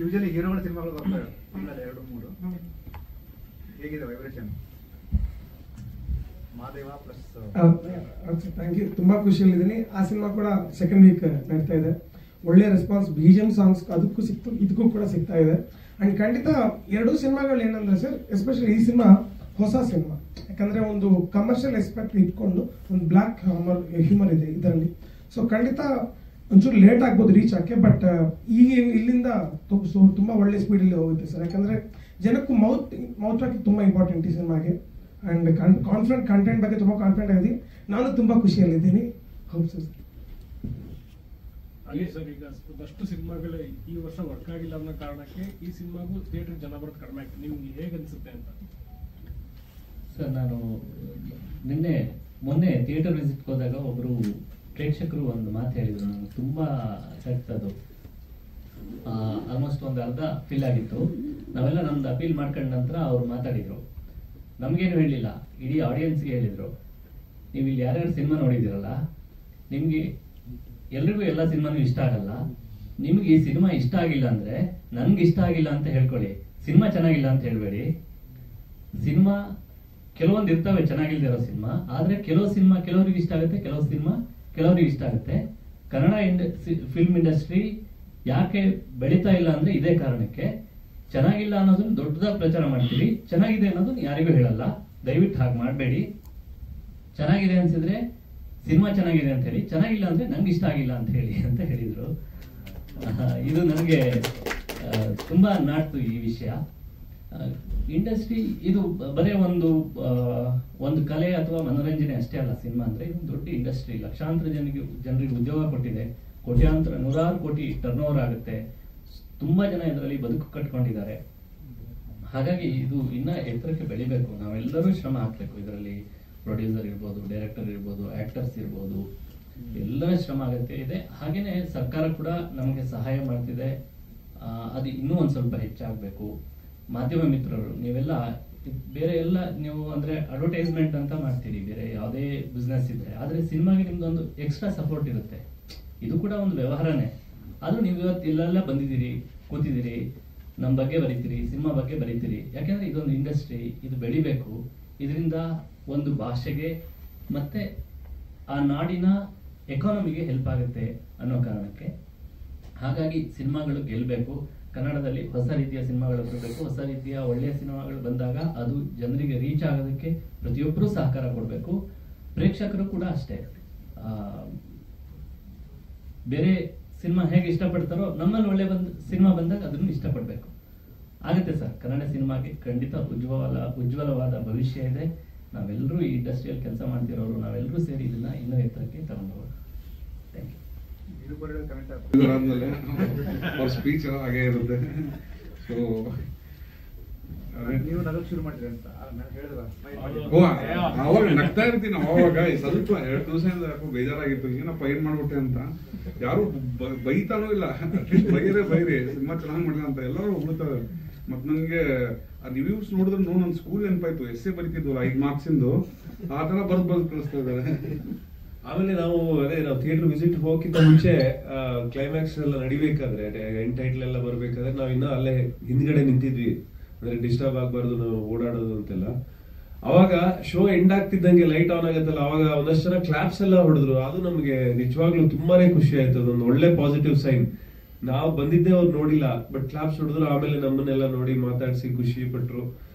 ಯೂಶಲಿ ಹೀರೋಗಳ ಸಿನಿಮಾಗಳು ಬರ್ತಾರೆ 2-3 ಹೇಗಿದೆ vibration? Madeva plus thank you, ತುಂಬಾ ಖುಷಿಯಲ್ಲಿದ್ದೀನಿ. ಆ ಸಿನಿಮಾ ಕೂಡ ಸೆಕೆಂಡ್ ವೀಕ್ ನಡೀತಾ ಇದೆ, ಒಳ್ಳೆ ರೆಸ್ಪಾನ್ಸ್, BGM ಸಾಂಗ್ಸ್ ಅದಕ್ಕೂ ಸಿಕ್ತು, ಇದಕ್ಕೂ ಕೂಡ ಸಿಗ್ತಾ ಇದೆ. ಅಂಡ್ ಖಂಡಿತ 2 ಸಿನಿಮಾಗಳು ಏನಂದ್ರೆ ಸರ್, ಎಸ್ಪೆಷಲಿ ಈ ಸಿನಿಮಾ ಹೊಸ ಸಿನಿಮಾ, ಯಾಕಂದ್ರೆ ಒಂದು ಕಮರ್ಷಿಯಲ್ ಎಸ್ಪೆಕ್ಟ್ ಇಟ್ಕೊಂಡು ಒಂದು ಬ್ಲಾಕ್ ಹ್ಯೂಮರ್ ಇದೆ ಇದರಲ್ಲಿ. ಸೊ ಖಂಡಿತ ಒಂಚೂರು ಲೇಟ್ ಆಗ್ಬೋದು ರೀಚ್ ಆಕೆ, ಬಟ್ ಈಗ ಇಲ್ಲಿಂದ ತುಂಬಾ ಒಳ್ಳೆ ಸ್ಪೀಡಲ್ಲಿ ಹೋಗುತ್ತೆ ಸರ್. ಯಾಕಂದ್ರೆ ಜನಕ್ಕೂ ಮೌತ್ ಟಾಕ್ ತುಂಬಾ ಇಂಪಾರ್ಟೆಂಟ್ ಈ ಸಿನಿಮಾಗೆ. ಅಂಡ್ ಕಾನ್ಫಿಡೆಂಟ್ ಕಂಟೆಂಟ್ ಬಗ್ಗೆ ತುಂಬಾ ಕಾನ್ಫಿಡೆಂಟ್ ಆಗಿದ್ದೀನಿ, ನಾನು ತುಂಬಾ ಖುಷಿಯಲ್ಲಿದ್ದೀನಿ. ಹೌದು ಸರ್. ಹಾಗೆ ಸರ್, ಈಗ ಒಂದಷ್ಟು ಸಿನಿಮಾಗಳು ಈ ವರ್ಷ ವರ್ಕ್ ಆಗಿಲ್ಲ ಅನ್ನೋ ಕಾರಣಕ್ಕೆ ಈ ಸಿನಿಮಾಗೂ ಥಿಯೇಟರ್ ಜನ ಬರೋದು ಕಡಿಮೆ ಆಗ್ತದೆ. ನಿಮ್ಗೆ ಹೇಗೆ ಅನ್ಸುತ್ತೆ ಅಂತ? ಸರ್, ನಾನು ಮೊನ್ನೆ ಥಿಯೇಟರ್ ವಿಸಿಟ್ ಹೋದಾಗ ಒಬ್ರು ಪ್ರೇಕ್ಷಕರು ಒಂದು ಮಾತು ಹೇಳಿದ್ರು, ನನಗೆ ತುಂಬಾ ಸೆಟ್ ಅದು. ಆಲ್ಮೋಸ್ಟ್ ಒಂದು ಅರ್ಧ ಫಿಲ್ ಆಗಿತ್ತು. ನಾವೆಲ್ಲ ನಮ್ದು ಅಪೀಲ್ ಮಾಡ್ಕೊಂಡ ನಂತರ ಅವ್ರು ಮಾತಾಡಿದ್ರು, ನಮಗೇನು ಹೇಳಲಿಲ್ಲ, ಇಡೀ ಆಡಿಯನ್ಸ್ಗೆ ಹೇಳಿದ್ರು. ನೀವು ಇಲ್ಲಿ ಯಾರ್ಯಾರು ಸಿನಿಮಾ ನೋಡಿದಿರಲ್ಲ, ನಿಮಗೆ ಎಲ್ರಿಗೂ ಎಲ್ಲ ಸಿನಿಮಾನು ಇಷ್ಟ ಆಗಲ್ಲ. ನಿಮ್ಗೆ ಈ ಸಿನಿಮಾ ಇಷ್ಟ ಆಗಿಲ್ಲ ಅಂದ್ರೆ ನನ್ಗೆ ಇಷ್ಟ ಆಗಿಲ್ಲ ಅಂತ ಹೇಳ್ಕೊಳ್ಳಿ, ಸಿನಿಮಾ ಚೆನ್ನಾಗಿಲ್ಲ ಅಂತ ಹೇಳ್ಬೇಡಿ. ಸಿನಿಮಾ ಕೆಲವೊಂದು ಇರ್ತವೆ ಚೆನ್ನಾಗಿಲ್ದಿರೋ ಸಿನಿಮಾ, ಆದ್ರೆ ಕೆಲವು ಸಿನಿಮಾ ಕೆಲವರಿಗೆ ಇಷ್ಟ ಆಗುತ್ತೆ, ಕೆಲವು ಸಿನಿಮಾ ಕೆಲವರಿಗೆ ಇಷ್ಟ ಆಗುತ್ತೆ. ಕನ್ನಡ ಫಿಲ್ಮ್ ಇಂಡಸ್ಟ್ರಿ ಯಾಕೆ ಬೆಳೀತಾ ಇಲ್ಲ ಅಂದ್ರೆ ಇದೇ ಕಾರಣಕ್ಕೆ. ಚೆನ್ನಾಗಿಲ್ಲ ಅನ್ನೋದನ್ನ ದೊಡ್ಡದಾಗಿ ಪ್ರಚಾರ ಮಾಡ್ತೀವಿ, ಚೆನ್ನಾಗಿದೆ ಅನ್ನೋದನ್ನ ಯಾರಿಗೂ ಹೇಳಲ್ಲ. ದಯವಿಟ್ಟು ಹಾಗೆ ಮಾಡಬೇಡಿ. ಚೆನ್ನಾಗಿದೆ ಅನ್ಸಿದ್ರೆ ಸಿನಿಮಾ ಚೆನ್ನಾಗಿದೆ ಅಂತ ಹೇಳಿ, ಚೆನ್ನಾಗಿಲ್ಲ ಅಂದ್ರೆ ನಂಗೆ ಇಷ್ಟ ಆಗಿಲ್ಲ ಅಂತ ಹೇಳಿ ಅಂತ ಹೇಳಿದ್ರು. ಇದು ನನಗೆ ತುಂಬಾ ನಾಟ್ತು ಈ ವಿಷಯ. ಇಂಡಸ್ಟ್ರಿ ಇದು ಬರೇ ಒಂದು ಕಲೆ ಅಥವಾ ಮನೋರಂಜನೆ ಅಷ್ಟೇ ಅಲ್ಲ. ಸಿನಿಮಾ ಅಂದ್ರೆ ಇದು ದೊಡ್ಡ ಇಂಡಸ್ಟ್ರಿ, ಲಕ್ಷಾಂತರ ಜನರಿಗೆ ಉದ್ಯೋಗ ಕೊಟ್ಟಿದೆ, ನೂರಾರು ಕೋಟಿ ಟರ್ನ್ ಓವರ್ ಆಗುತ್ತೆ, ತುಂಬಾ ಜನ ಇದರಲ್ಲಿ ಬದುಕು ಕಟ್ಕೊಂಡಿದ್ದಾರೆ. ಹಾಗಾಗಿ ಇದು ಇನ್ನ ಎತ್ತರಕ್ಕೆ ಬೆಳಿಬೇಕು, ನಾವೆಲ್ಲರೂ ಶ್ರಮ ಹಾಕ್ಬೇಕು. ಇದರಲ್ಲಿ ಪ್ರೊಡ್ಯೂಸರ್ ಇರ್ಬೋದು, ಡೈರೆಕ್ಟರ್ ಇರ್ಬೋದು, ಆಕ್ಟರ್ಸ್ ಇರ್ಬೋದು, ಎಲ್ಲರ ಶ್ರಮ ಅಗತ್ಯ ಇದೆ. ಹಾಗೇನೆ ಸರ್ಕಾರ ಕೂಡ ನಮಗೆ ಸಹಾಯ ಮಾಡ್ತಿದೆ. ಅದು ಇನ್ನೂ ಒಂದ್ ಸ್ವಲ್ಪ ಹೆಚ್ಚಾಗಬೇಕು. ಮಾಧ್ಯಮ ಮಿತ್ರರು ನೀವೆಲ್ಲ ಬೇರೆ ಎಲ್ಲ ನೀವು ಅಂದ್ರೆ ಅಡ್ವರ್ಟೈಸ್ಮೆಂಟ್ ಅಂತ ಮಾಡ್ತೀರಿ, ಬೇರೆ ಯಾವುದೇ ಬಿಸ್ನೆಸ್ ಇದ್ರೆ, ಆದ್ರೆ ಸಿನಿಮಾಗೆ ನಿಮ್ದೊಂದು ಎಕ್ಸ್ಟ್ರಾ ಸಪೋರ್ಟ್ ಇರುತ್ತೆ. ಇದು ಕೂಡ ಒಂದು ವ್ಯವಹಾರನೇ. ಆದ್ರೂ ನೀವು ಇವತ್ತು ಇಲ್ಲೆಲ್ಲ ಬಂದಿದ್ದೀರಿ, ಕೂತಿದ್ದೀರಿ, ನಮ್ಮ ಬಗ್ಗೆ ಬರೀತೀರಿ, ಸಿನಿಮಾ ಬಗ್ಗೆ ಬರೀತೀರಿ. ಯಾಕೆಂದ್ರೆ ಇದೊಂದು ಇಂಡಸ್ಟ್ರಿ, ಇದು ಬೆಳಿಬೇಕು. ಇದರಿಂದ ಒಂದು ಭಾಷೆಗೆ ಮತ್ತೆ ಆ ನಾಡಿನ ಎಕಾನಮಿಗೆ ಹೆಲ್ಪ್ ಆಗುತ್ತೆ ಅನ್ನೋ ಕಾರಣಕ್ಕೆ. ಹಾಗಾಗಿ ಸಿನಿಮಾಗಳು ಗೆಲ್ಲಬೇಕು. ಕನ್ನಡದಲ್ಲಿ ಹೊಸ ರೀತಿಯ ಸಿನಿಮಾಗಳು ಬರಬೇಕು. ಹೊಸ ರೀತಿಯ ಒಳ್ಳೆಯ ಸಿನಿಮಾಗಳು ಬಂದಾಗ ಅದು ಜನರಿಗೆ ರೀಚ್ ಆಗೋದಕ್ಕೆ ಪ್ರತಿಯೊಬ್ಬರೂ ಸಹಕಾರ ಕೊಡಬೇಕು. ಪ್ರೇಕ್ಷಕರು ಕೂಡ ಅಷ್ಟೇ. ಬೇರೆ ಸಿನಿಮಾ ಹೇಗೆ ಇಷ್ಟಪಡ್ತಾರೋ ನಮ್ಮಲ್ಲಿ ಒಳ್ಳೆ ಸಿನಿಮಾ ಬಂದಾಗ ಅದನ್ನು ಇಷ್ಟಪಡಬೇಕು. ಆಗುತ್ತೆ ಸರ್. ಕನ್ನಡ ಸಿನಿಮಾಗೆ ಖಂಡಿತ ಉಜ್ವಲವಾದ ಭವಿಷ್ಯ ಇದೆ. ನಾವೆಲ್ಲರೂ ಈ ಇಂಡಸ್ಟ್ರಿಯಲ್ಲಿ ಕೆಲಸ ಮಾಡ್ತಿರೋರು ನಾವೆಲ್ಲರೂ ಸೇರಿ ಇದನ್ನ ಇನ್ನೂ ಎತ್ತರಕ್ಕೆ ತಗೊಂಡು ಹೋಗೋಣ. Thank you. ಆದ್ಮೇಲೆ ಅವ್ರ ಸ್ಪೀಚ್ ಹಾಗೆ ಇರುತ್ತೆ. ಸೊ ನೀವು ನಗಕ್ ಶುರು ಮಾಡಿದ್ರಿ ಅಂತ ಅವಾಗ ನಗ್ತಾ ಇರ್ತೀನಿ. ಅವಾಗ ಸ್ವಲ್ಪ 2 ದಿವಸದಿಂದ ಯಾಕೋ ಬೇಜಾರಾಗಿತ್ತು, ಏನಪ್ಪ ಏನ್ ಮಾಡ್ಬಿಟ್ಟೆ ಅಂತ. ಯಾರು ಬೈತಾನೂ ಇಲ್ಲ, ಅಟ್ಲೀಸ್ಟ್ ಬೈರಿ ಸಿನಿಮಾ ಚೆನ್ನಾಗಿ ಮಾಡಿಲ್ಲ ಅಂತ ಎಲ್ಲರೂ ಹೊಗಳ್ತಾರೆ. ಮತ್ ನಂಗೆ ಆ ರಿವ್ಯೂಸ್ ನೋಡಿದ್ರೆ ನನ್ನ ಸ್ಕೂಲ್ ನೆನಪಾಯ್ತು, ಎಸ್ಸೆ ಬರೀತಿದ್ವಲ್ಲ 5 ಮಾರ್ಕ್ಸ್ ಇಂದು, ಆ ತರ ಬರ್ದು ಕಳಿಸ್ತಾ ಇದ್ದಾರೆ. ಆಮೇಲೆ ನಾವು ಥಿಯೇಟರ್ ವಿಸಿಟ್ ಹೋಗಿಂತ ಮುಂಚೆ ಕ್ಲೈಮ್ಯಾಕ್ಸ್ ಎಲ್ಲ ನಡಿಬೇಕಾದ್ರೆ ಎಂಡ್ ಟೈಟ್ಲ್ ಎಲ್ಲ ಬರ್ಬೇಕಾದ್ರೆ ನಾವ್ ಇನ್ನ ಅಲ್ಲೇ ಹಿಂದ್ಗಡೆ ನಿಂತಿದ್ವಿ, ಅಂದ್ರೆ ಡಿಸ್ಟರ್ಬ್ ಆಗ್ಬಾರ್ದು ನಾವು ಓಡಾಡೋದು ಅಂತೆಲ್ಲ. ಅವಾಗ ಶೋ ಎಂಡ್ ಆಗ್ತಿದ್ದಂಗೆ ಲೈಟ್ ಆನ್ ಆಗತ್ತಲ್ಲ, ಅವಾಗ ಒಂದಷ್ಟು ಜನ ಕ್ಲಾಪ್ಸ್ ಎಲ್ಲ ಹೊಡೆದ್ರು. ಅದು ನಮ್ಗೆ ನಿಜವಾಗ್ಲೂ ತುಂಬಾನೇ ಖುಷಿ ಆಯ್ತು. ಅದೊಂದು ಒಳ್ಳೆ ಪಾಸಿಟಿವ್ ಸೈನ್. ನಾವು ಬಂದಿದ್ದೆ ಅವ್ರು ನೋಡಿಲ್ಲ, ಬಟ್ ಕ್ಲಾಪ್ಸ್ ಹೊಡೆದ್ರು, ಆಮೇಲೆ ನಮ್ಮನ್ನೆಲ್ಲ ನೋಡಿ ಮಾತಾಡಿಸಿ ಖುಷಿ ಪಟ್ರು.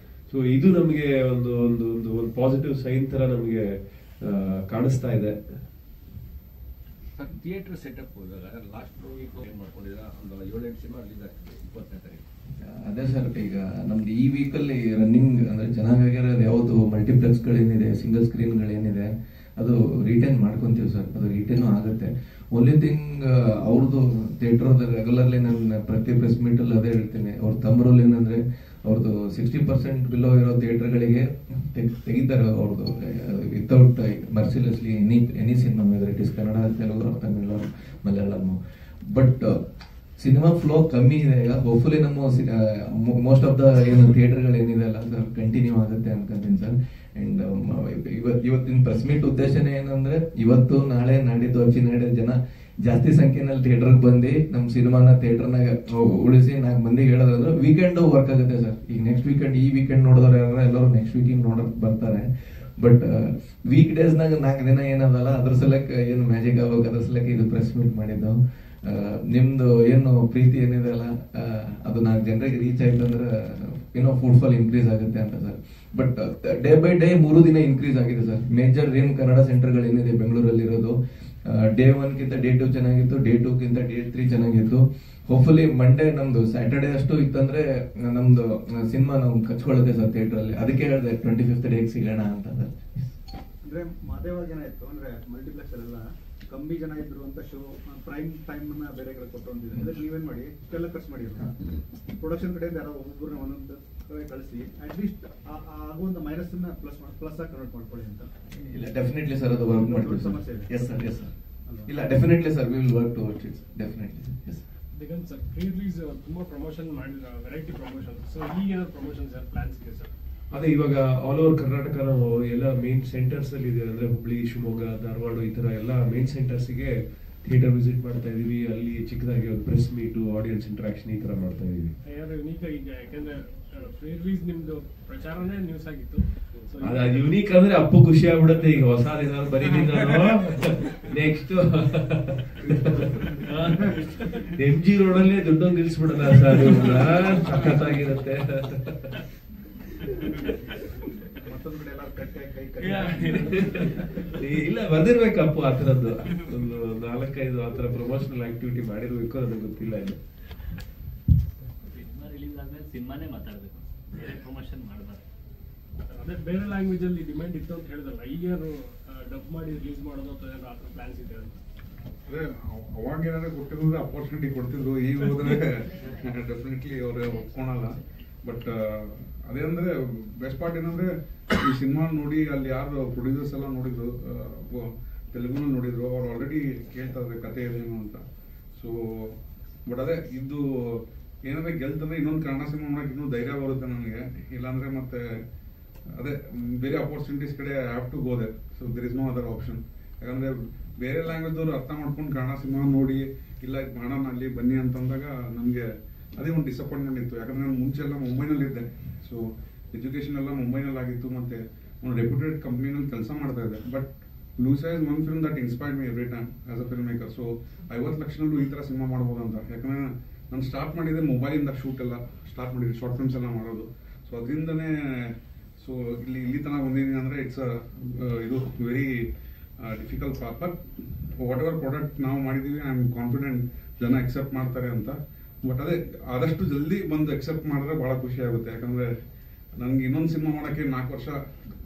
ಸೊ ಇದು ನಮ್ಗೆ ಒಂದು ಒಂದು ಒಂದು ಒಂದು ಪಾಸಿಟಿವ್ ಸೈನ್ ತರ ನಮ್ಗೆ ಕಾಣಿಸ್ತಾ ಇದೆ. ಥಿಯೇಟರ್ ಸೆಟಪ್ ಲಾಸ್ಟ್ ವೀಕ್ ಏನ್ ಮಾಡ್ಕೊಂಡಿದ್ರ ಒಂದು 7-8 ಸಿನಿಮಾ ರಿಲೀಸ್ ಆಗ್ತದೆ 20ನೇ ತಾರೀಕು. ಅದೇ ಸರ್, ಈಗ ನಮ್ದು ಈ ವೀಕಲ್ಲಿ ರನ್ನಿಂಗ್ ಅಂದ್ರೆ ಚೆನ್ನಾಗಿರೋದು ಯಾವುದು ಮಲ್ಟಿಪ್ಲೆಕ್ಸ್ ಗಳೇನಿದೆ, ಸಿಂಗಲ್ ಸ್ಕ್ರೀನ್ ಗಳೇನಿದೆ ಅದು ರಿಟೈನ್ ಮಾಡ್ಕೊಂತೀವಿ ಸರ್. ಅದು ರಿಟೈನ್ ಆಗುತ್ತೆ. ಓನ್ಲಿ ಥಿಂಗ್ ಅವ್ರದ್ದು ಥಿಯೇಟರ್ ರೆಗ್ಯುಲರ್ಲಿ ನಾನು ಪ್ರತಿ ಪ್ರೆಸ್ ಮೀಟ್ ಅಲ್ಲಿ ಅದೇ ಹೇಳ್ತೀನಿ, ಅವ್ರ ತಮ್ಮರಲ್ಲಿ ಏನಂದ್ರೆ ಅವ್ರದ್ದು 60% ಬಿಲೋ ಇರೋ ಥಿಯೇಟರ್ಗಳಿಗೆ ತೆಗಿತಾರೆ ಅವ್ರದ್ದು without mercilessly any cinema, whether it is Kannada, Telugu, Tamil, Malayalam. But cinema flow ಕಮ್ಮಿ ಇದೆ ಈಗ. ಹೋಪ್ಫುಲಿ ನಮ್ಮ ಮೋಸ್ಟ್ ಆಫ್ ದ ಏನು ಥಿಯೇಟರ್ಗಳು ಏನಿದೆ ಅಲ್ಲ ಸರ್ ಕಂಟಿನ್ಯೂ ಆಗುತ್ತೆ ಅನ್ಕೊಂತೀನಿ ಸರ್. ಅಂಡ್ ಇವತ್ತಿನ ಪ್ರೆಸ್ ಮೀಟ್ ಉದ್ದೇಶನೇ ಏನಂದ್ರೆ ಇವತ್ತು ನಾಳೆ ನಾಡಿದ್ದು ಅಚ್ಚಿನಾಡಿದ ಜನ ಜಾಸ್ತಿ ಸಂಖ್ಯೆನಲ್ಲಿ ಥಿಯೇಟರ್ಗೆ ಬಂದು ನಮ್ಮ ಸಿನಿಮಾನ ಥಿಯೇಟರ್ನಾಗ ಉಳಿಸಿ 4 ಮಂದಿಗೆ ಹೇಳೋದಂದ್ರೆ ವೀಕೆಂಡ್ ವರ್ಕ್ ಆಗುತ್ತೆ ಸರ್. ಈಗ ನೆಕ್ಸ್ಟ್ ವೀಕೆಂಡ್ ಈ ವೀಕೆಂಡ್ ನೋಡಿದವ್ರು ಯಾರು ಎಲ್ಲರೂ ನೆಕ್ಸ್ಟ್ ವೀಕೆಂಡ್ ನೋಡಕ್ ಬರ್ತಾರೆ. ಬಟ್ ವೀಕ್ ಡೇಸ್ನಾಗ 4 ದಿನ ಏನದಲ್ಲ ಅದ್ರ ಸಲಕ್ಕೆ ಏನು ಮ್ಯಾಜಿಕ್ ಆಗ್ಬೇಕು, ಅದ್ರ ಸಲಕ್ಕೆ ಇದು ಪ್ರೆಸ್ ಮೀಟ್ ಮಾಡಿದ್ದು. ನಿಮ್ದು ಏನು ಪ್ರೀತಿ ಏನಿದೆ ಅಲ್ಲ ಅದು 4 ಜನರಿಗೆ ರೀಚ್ ಆಯ್ತು ಅಂದ್ರೆ ಏನೋ ಫುಟ್ಫಾಲ್ ಇನ್ಕ್ರೀಸ್ ಆಗುತ್ತೆ ಅಂತ sir. But day by day 3 ದಿನ ಇನ್ಕ್ರೀಸ್ ಆಗಿದೆ ಸರ್. ಮೇಜರ್ ಏನ್ ಕನ್ನಡ ಸೆಂಟರ್ಗಳು ಏನಿದೆ ಬೆಂಗಳೂರಲ್ಲಿ ಇರೋದು, ಡೇ 1 ಗಿಂತ ಡೇ 2 ಚೆನ್ನಾಗಿತ್ತು, ಡೇ 2 ಗಿಂತ ಡೇ 3 ಚೆನ್ನಾಗಿತ್ತು. ಹೋಪ್ಫುಲಿ ಮಂಡೇ ನಮ್ದು ಸ್ಯಾಟರ್ಡೇ ಅಷ್ಟು ಇತ್ತಂದ್ರೆ ನಮ್ದು ಸಿನಿಮಾ ನಾವು ಕಚ್ಕೊಳ್ಳುತ್ತೆ ಸರ್ ಥಿಯೇಟರ್ ಅಲ್ಲಿ. ಅದಕ್ಕೆ ಹೇಳಿದೆ 25th ಡೇಗೆ ಸಿಗೋಣ ಅಂತ ಸರ್. ಅಂದ್ರೆ ಮಾದೇವಾಗ ಏನಾಯ್ತು ಅಂದ್ರೆ ಮಲ್ಟಿಪ್ಲೆಕ್ಸ್ ಅಲ್ಲೆಲ್ಲ ಕಮ್ಮಿ ಜನ ಇದ್ರು ಅಂತ ಶೋ ಪ್ರೈಮ್ ಟೈಮ್ ನ ಬೇರೆ ಕಡೆ ಕೊಟ್ಟು ಅಂತಿದ್ರು. ಅದಕ್ಕೆ ನೀವೇನ್ ಮಾಡಿ ಇಷ್ಟೆಲ್ಲ ಖರ್ಚು ಮಾಡಿ ಪ್ರೊಡಕ್ಷನ್ ಕಡೆಯಿಂದ ಯಾರೋ ಒಬ್ಬರನ್ನ ಒಂದೊಂದು ಕಳಿಸಿ ಅಟ್ಲೀಸ್ಟ್ ಆಗುವಂತ ಮೈನಸ್ ನ ಪ್ಲಸ್ ಆಗಿ ಕನ್ವರ್ಟ್ ಮಾಡ್ಕೊಳ್ಳಿ ಅಂತ. ಇಲ್ಲ ಡೆಫಿನೆಟ್ಲಿ ಸರ್, ಅದು ವರ್ಕ್ ಮಾಡ್ತೀವಿ ಸಮಸ್ಯೆ ಇದೆ. Yes sir, yes sir. ಇಲ್ಲ definitely sir, we will work towards it definitely sir. Yes Diganth sir, pre release ತುಂಬಾ ಪ್ರಮೋಷನ್ ಮಾಡಿದ್ರ, ವೆರೈಟಿ ಪ್ರಮೋಷನ್. ಸೊ ಈಗ ಏನಾದ್ರು ಪ್ರಮೋಷನ್ಸ್ ಪ್ಲಾನ್ಸ್ ಇದೆ ಸರ್? ಅದೇ ಇವಾಗ ಆಲ್ ಓವರ್ ಕರ್ನಾಟಕ ನಾವು ಎಲ್ಲ ಮೇನ್ ಸೆಂಟರ್ಸ್ ಅಲ್ಲಿ ಇದೆ, ಅಂದ್ರೆ ಹುಬ್ಳಿ, ಶಿವಮೊಗ್ಗ, ಧಾರವಾಡ ಈ ತರ ಎಲ್ಲ ಮೇನ್ ಸೆಂಟರ್ಸ್ ಗೆ ಥಿಯೇಟರ್ ವಿಸಿಟ್ ಮಾಡ್ತಾ ಇದೀವಿ. ಅಲ್ಲಿ ಚಿಕ್ಕದಾಗಿ ಒಂದು ಪ್ರೆಸ್ ಮೀಟ್, ಆಡಿಯನ್ಸ್ ಇಂಟರಾಕ್ಷನ್ ಈ ತರ ಮಾಡ್ತಾ ಇದೀವಿ. ಯುನೀಕ್ ಈಗ ಯಾಕಂದ್ರೆ ರಿಲೀಸ್ ನಿಮ್ದು ಪ್ರಚಾರನೇ ನ್ಯೂಸ್ ಆಗಿತ್ತು. ಅದು ಯುನೀಕ್ ಅಂದ್ರೆ ಅಪ್ಪು ಖುಷಿ ಆಗ್ಬಿಡುತ್ತೆ. ಈಗ ಹೊಸ ದಿನ ಬರೀತೀನಿ ನೆಕ್ಸ್ಟ್ MG ರೋಡಲ್ಲೇ ದುಡ್ಡೊಂದು ನಿಲ್ಸ್ಬಿಡೋಣ ಸರ್, ಸಖತ್ತಾಗಿರುತ್ತೆ. ಇಲ್ಲ ಬರ್ದಿರ್ಬೇಕು ಅಪ್ಪು ಆ ತರದ್ದು ಒಂದು 4-5 ಆತರ ಪ್ರಮೋಷನಲ್ ಆಕ್ಟಿವಿಟಿ ಮಾಡಿರ್ಬೇಕು, ನನಗೆ ಗೊತ್ತಿಲ್ಲ ಇನ್ನು. ಸಿನಿಮಾ ರಿಲೀಸ್ ಆದ್ಮೇಲೆ ಸಿನಿಮಾನೇ ಮಾತಾಡ್ಬೇಕು, ಬೇರೆ ಪ್ರಮೋಷನ್ ಮಾಡಬಾರ್ದು. ಅದೇ ಬೇರೆ ಲ್ಯಾಂಗ್ವೇಜ್ ಅಲ್ಲಿ ಡಿಮ್ಯಾಂಡ್ ಇತ್ತು ಅಂತ ಹೇಳಿದಲ್ಲ, ಈಗೇನು ಡಬ್ ಮಾಡಿ ರಿಲೀಸ್ ಮಾಡೋದು ಅಥವಾ ಏನೋ ಆ ಥರ ಪ್ಲಾನ್ಸ್ ಇದೆ ಅಂತ? ಅದೇ ಅವಾಗ ಏನಾದ್ರೆ ಕೊಟ್ಟಿರೋದು ಅಪರ್ಚುನಿಟಿ ಕೊಡ್ತಿದ್ರು, ಈಗ ಹೋದ್ರೆ ಡೆಫಿನೆಟ್ಲಿ ಅವ್ರು ಒಪ್ಕೊಳಲ್ಲ. ಬಟ್ ಅದೇ ಅಂದ್ರೆ ಬೆಸ್ಟ್ ಪಾರ್ಟ್ ಏನಂದ್ರೆ ಈ ಸಿನಿಮಾ ನೋಡಿ ಅಲ್ಲಿ ಯಾರು ಪ್ರೊಡ್ಯೂಸರ್ಸ್ ಎಲ್ಲ ನೋಡಿದ್ರು, ತೆಲುಗುನಲ್ಲಿ ನೋಡಿದ್ರು, ಅವ್ರು ಆಲ್ರೆಡಿ ಕೇಳ್ತಾ ಇದ್ದಾರೆ ಕತೆ ಏನೇನು ಅಂತ. ಸೊ ಬಟ್ ಅದೇ ಇದು ಏನಂದ್ರೆ ಗೆಲ್ತಂದ್ರೆ ಇನ್ನೊಂದು ಕನ್ನಡ ಸಿನಿಮಾ ಮಾಡಕ್ಕೆ ಇನ್ನೂ ಧೈರ್ಯ ಬರುತ್ತೆ ನನಗೆ. ಇಲ್ಲಾಂದ್ರೆ ಮತ್ತೆ ಅದೇ ಬೇರೆ ಅಪರ್ಚುನಿಟೀಸ್ ಕಡೆ have to go there. So there is no other option. ಯಾಕಂದ್ರೆ ಬೇರೆ ಲ್ಯಾಂಗ್ವೇಜ್ ಅವರು ಅರ್ಥ ಮಾಡ್ಕೊಂಡು ಕನ್ನಡ ಸಿನಿಮಾ ನೋಡಿ ಇಲ್ಲ ಮಾಡೋಣ ಅಲ್ಲಿ ಬನ್ನಿ ಅಂತಂದಾಗ ನಮಗೆ ಅದೇ ಒಂದು ಡಿಸಪಾಯಿಂಟ್ಮೆಂಟ್ ಇತ್ತು. ಯಾಕಂದ್ರೆ ನಾನು ಮುಂಚೆ ಎಲ್ಲ ಮುಂಬೈನಲ್ಲಿ ಇದ್ದೆ. ಸೊ ಎಜುಕೇಶನ್ ಎಲ್ಲ ಮುಂಬೈನಲ್ಲಿ ಆಗಿತ್ತು, ಮತ್ತೆ ಒಂದು ರೆಪ್ಯೂಟೆಡ್ ಕಂಪ್ನಿನಲ್ಲಿ ಕೆಲಸ ಮಾಡ್ತಾ ಇದ್ದೆ. But Lucia is one film that inspired me every time as a filmmaker. So 50 ಲಕ್ಷನಲ್ಲೂ ಈ ಥರ ಸಿನಿಮಾ ಮಾಡ್ಬೋದು ಅಂತ. ಯಾಕಂದ್ರೆ ನಾನು ಸ್ಟಾರ್ಟ್ ಮಾಡಿದ್ದೆ ಮೊಬೈಲಿಂದ ಶೂಟ್ ಎಲ್ಲ ಸ್ಟಾರ್ಟ್ ಮಾಡಿದ್ದೆ, ಶಾರ್ಟ್ ಫಿಲ್ಮ್ಸ್ ಎಲ್ಲ ಮಾಡೋದು. ಸೊ ಅದರಿಂದನೇ ಸೊ ಇಲ್ಲಿ ತನಕ ಬಂದಿದ್ದೀನಿ ಅಂದರೆ ಇಟ್ಸ್ ಇದು very difficult path. But what ever product ನಾವು ಮಾಡಿದ್ದೀವಿ ಐ ಆಮ್ ಕಾನ್ಫಿಡೆಂಟ್ ಜನ ಅಕ್ಸೆಪ್ಟ್ ಮಾಡ್ತಾರೆ ಅಂತ. ಬಟ್ ಅದೇ ಆದಷ್ಟು ಜಲ್ದಿ ಬಂದು ಅಕ್ಸೆಪ್ಟ್ ಮಾಡಿದ್ರೆ ಭಾಳ ಖುಷಿ ಆಗುತ್ತೆ. ಯಾಕಂದರೆ ನನಗೆ ಇನ್ನೊಂದು ಸಿನಿಮಾ ಮಾಡೋಕ್ಕೆ 4 ವರ್ಷ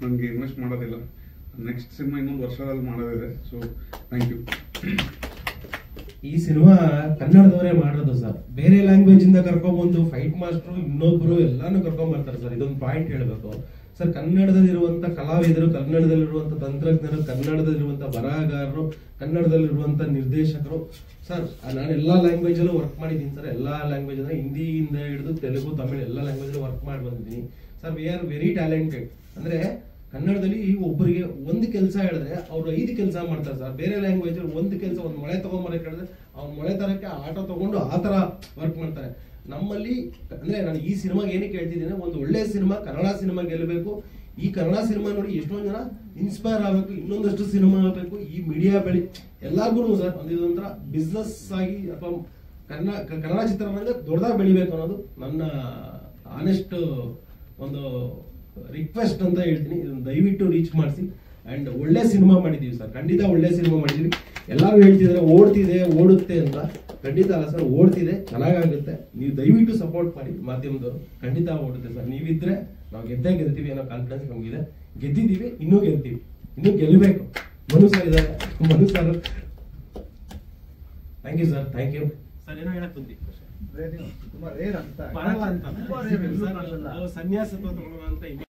ನನಗೆ ಇನ್ವೆಸ್ಟ್ ಮಾಡೋದಿಲ್ಲ. ನೆಕ್ಸ್ಟ್ ಸಿನಿಮಾ ಇನ್ನೊಂದು ವರ್ಷದಲ್ಲಿ ಮಾಡೋದಿದೆ. So thank you. ಈ ಸಿನಿಮಾ ಕನ್ನಡದವರೇ ಮಾಡೋದು ಸರ್, ಬೇರೆ ಲ್ಯಾಂಗ್ವೇಜ್ ಇಂದ ಕರ್ಕೊಂಡ್ಬಂದು ಫೈಟ್ ಮಾಸ್ಟರ್ ಇನ್ನೊಬ್ರು ಎಲ್ಲಾನು ಕರ್ಕೊಂಡ್ ಬರ್ತಾರೆ ಸರ್. ಇದೊಂದು ಪಾಯಿಂಟ್ ಹೇಳ್ಬೇಕು ಸರ್. ಕನ್ನಡದಲ್ಲಿರುವಂತ ಕಲಾವಿದರು, ಕನ್ನಡದಲ್ಲಿರುವಂತ ತಂತ್ರಜ್ಞರು, ಕನ್ನಡದಲ್ಲಿರುವಂತ ಬರಹಗಾರರು, ಕನ್ನಡದಲ್ಲಿರುವಂತ ನಿರ್ದೇಶಕರು ಸರ್. ನಾನು ಎಲ್ಲಾ ಲ್ಯಾಂಗ್ವೇಜ್ ಅಲ್ಲೂ ವರ್ಕ್ ಮಾಡಿದ್ದೀನಿ ಸರ್. ಎಲ್ಲಾ ಲ್ಯಾಂಗ್ವೇಜ್ ಅಂದ್ರೆ ಹಿಂದಿಯಿಂದ ಹಿಡಿದು ತೆಲುಗು, ತಮಿಳು ಎಲ್ಲ ಲ್ಯಾಂಗ್ವೇಜ್ ಅಲ್ಲಿ ವರ್ಕ್ ಮಾಡಿ ಬಂದಿದ್ದೀನಿ sir. We are very talented. ಅಂದ್ರೆ ಕನ್ನಡದಲ್ಲಿ ಒಬ್ಬರಿಗೆ ಒಂದು ಕೆಲಸ ಹೇಳಿದ್ರೆ ಅವ್ರು 5 ಕೆಲಸ ಮಾಡ್ತಾರೆ ಸರ್. ಬೇರೆ ಲ್ಯಾಂಗ್ವೇಜ್ ಒಂದು ಕೆಲಸ, ಒಂದು ಮೊಳೆ ತಗೊಂಬರಕ್ಕೆ ಹೇಳಿದ್ರೆ ಅವ್ನು ಮೊಳೆ ತರಕ್ಕೆ ಆಟೋ ತಗೊಂಡು ಆ ತರ ವರ್ಕ್ ಮಾಡ್ತಾರೆ. ನಮ್ಮಲ್ಲಿ ಅಂದ್ರೆ ನಾನು ಈ ಸಿನಿಮಾಗೆ ಏನಕ್ಕೆ ಹೇಳ್ತಿದ್ದೀನಿ, ಒಂದು ಒಳ್ಳೆ ಸಿನಿಮಾ, ಕನ್ನಡ ಸಿನಿಮಾ ಗೆಲ್ಲಬೇಕು. ಈ ಕನ್ನಡ ಸಿನಿಮಾ ನೋಡಿ ಎಷ್ಟೊಂದು ಜನ ಇನ್ಸ್ಪೈರ್ ಆಗಬೇಕು, ಇನ್ನೊಂದಷ್ಟು ಸಿನಿಮಾ ಆಗಬೇಕು. ಈ ಮೀಡಿಯಾ ಬೆಳಿ ಎಲ್ಲಾರ್ಗು ಸರ್ ಒಂದು ಇದೊಂಥರ ಬಿಸ್ನೆಸ್ ಆಗಿ ಅಥವಾ ಕನ್ನಡ ಚಿತ್ರರಂಗ ದೊಡ್ಡದಾಗಿ ಬೆಳಿಬೇಕು ಅನ್ನೋದು ನನ್ನ ಆನೆಸ್ಟ್ ಒಂದು ರಿಕ್ವೆಸ್ಟ್ ಅಂತ ಹೇಳ್ತೀನಿ. ಇದನ್ನ ದಯವಿಟ್ಟು ರೀಚ್ ಮಾಡಿಸಿ. ಅಂಡ್ ಒಳ್ಳೆ ಸಿನಿಮಾ ಮಾಡಿದೀವಿ ಸರ್, ಖಂಡಿತ ಒಳ್ಳೆ ಸಿನಿಮಾ ಮಾಡಿದೀವಿ. ಎಲ್ಲರೂ ಹೇಳ್ತಿದ್ರೆ ಓಡ್ತಿದೆ ಓಡುತ್ತೆ ಅಂತ, ಖಂಡಿತ ಅಲ್ಲ ಸರ್, ಓಡ್ತಿದೆ, ಚೆನ್ನಾಗಾಗುತ್ತೆ. ನೀವು ದಯವಿಟ್ಟು ಸಪೋರ್ಟ್ ಮಾಡಿ ಮಾಧ್ಯಮದವರು, ಖಂಡಿತ ಓಡುತ್ತೆ ಸರ್. ನೀವಿದ್ರೆ ನಾವು ಗೆದ್ತೀವಿ ಅನ್ನೋ ಕಾನ್ಫಿಡೆನ್ಸ್ ನಮಗಿದೆ. ಗೆದ್ದಿದ್ದೀವಿ, ಇನ್ನೂ ಗೆಲ್ತೀವಿ, ಇನ್ನೂ ಗೆಲ್ಲಬೇಕು. ಮನು ಸರ್ ಇದ್ದಾರೆ, Manu sir thank you sir. Thank you sir. ಏನೋ ಹೇಳಕ್ ಬಂದಿ ತುಂಬಾ ರೇರ್ ಅಂತ ಸನ್ಯಾಸ ತಗೊಳ್ಳೋಣ ಅಂತ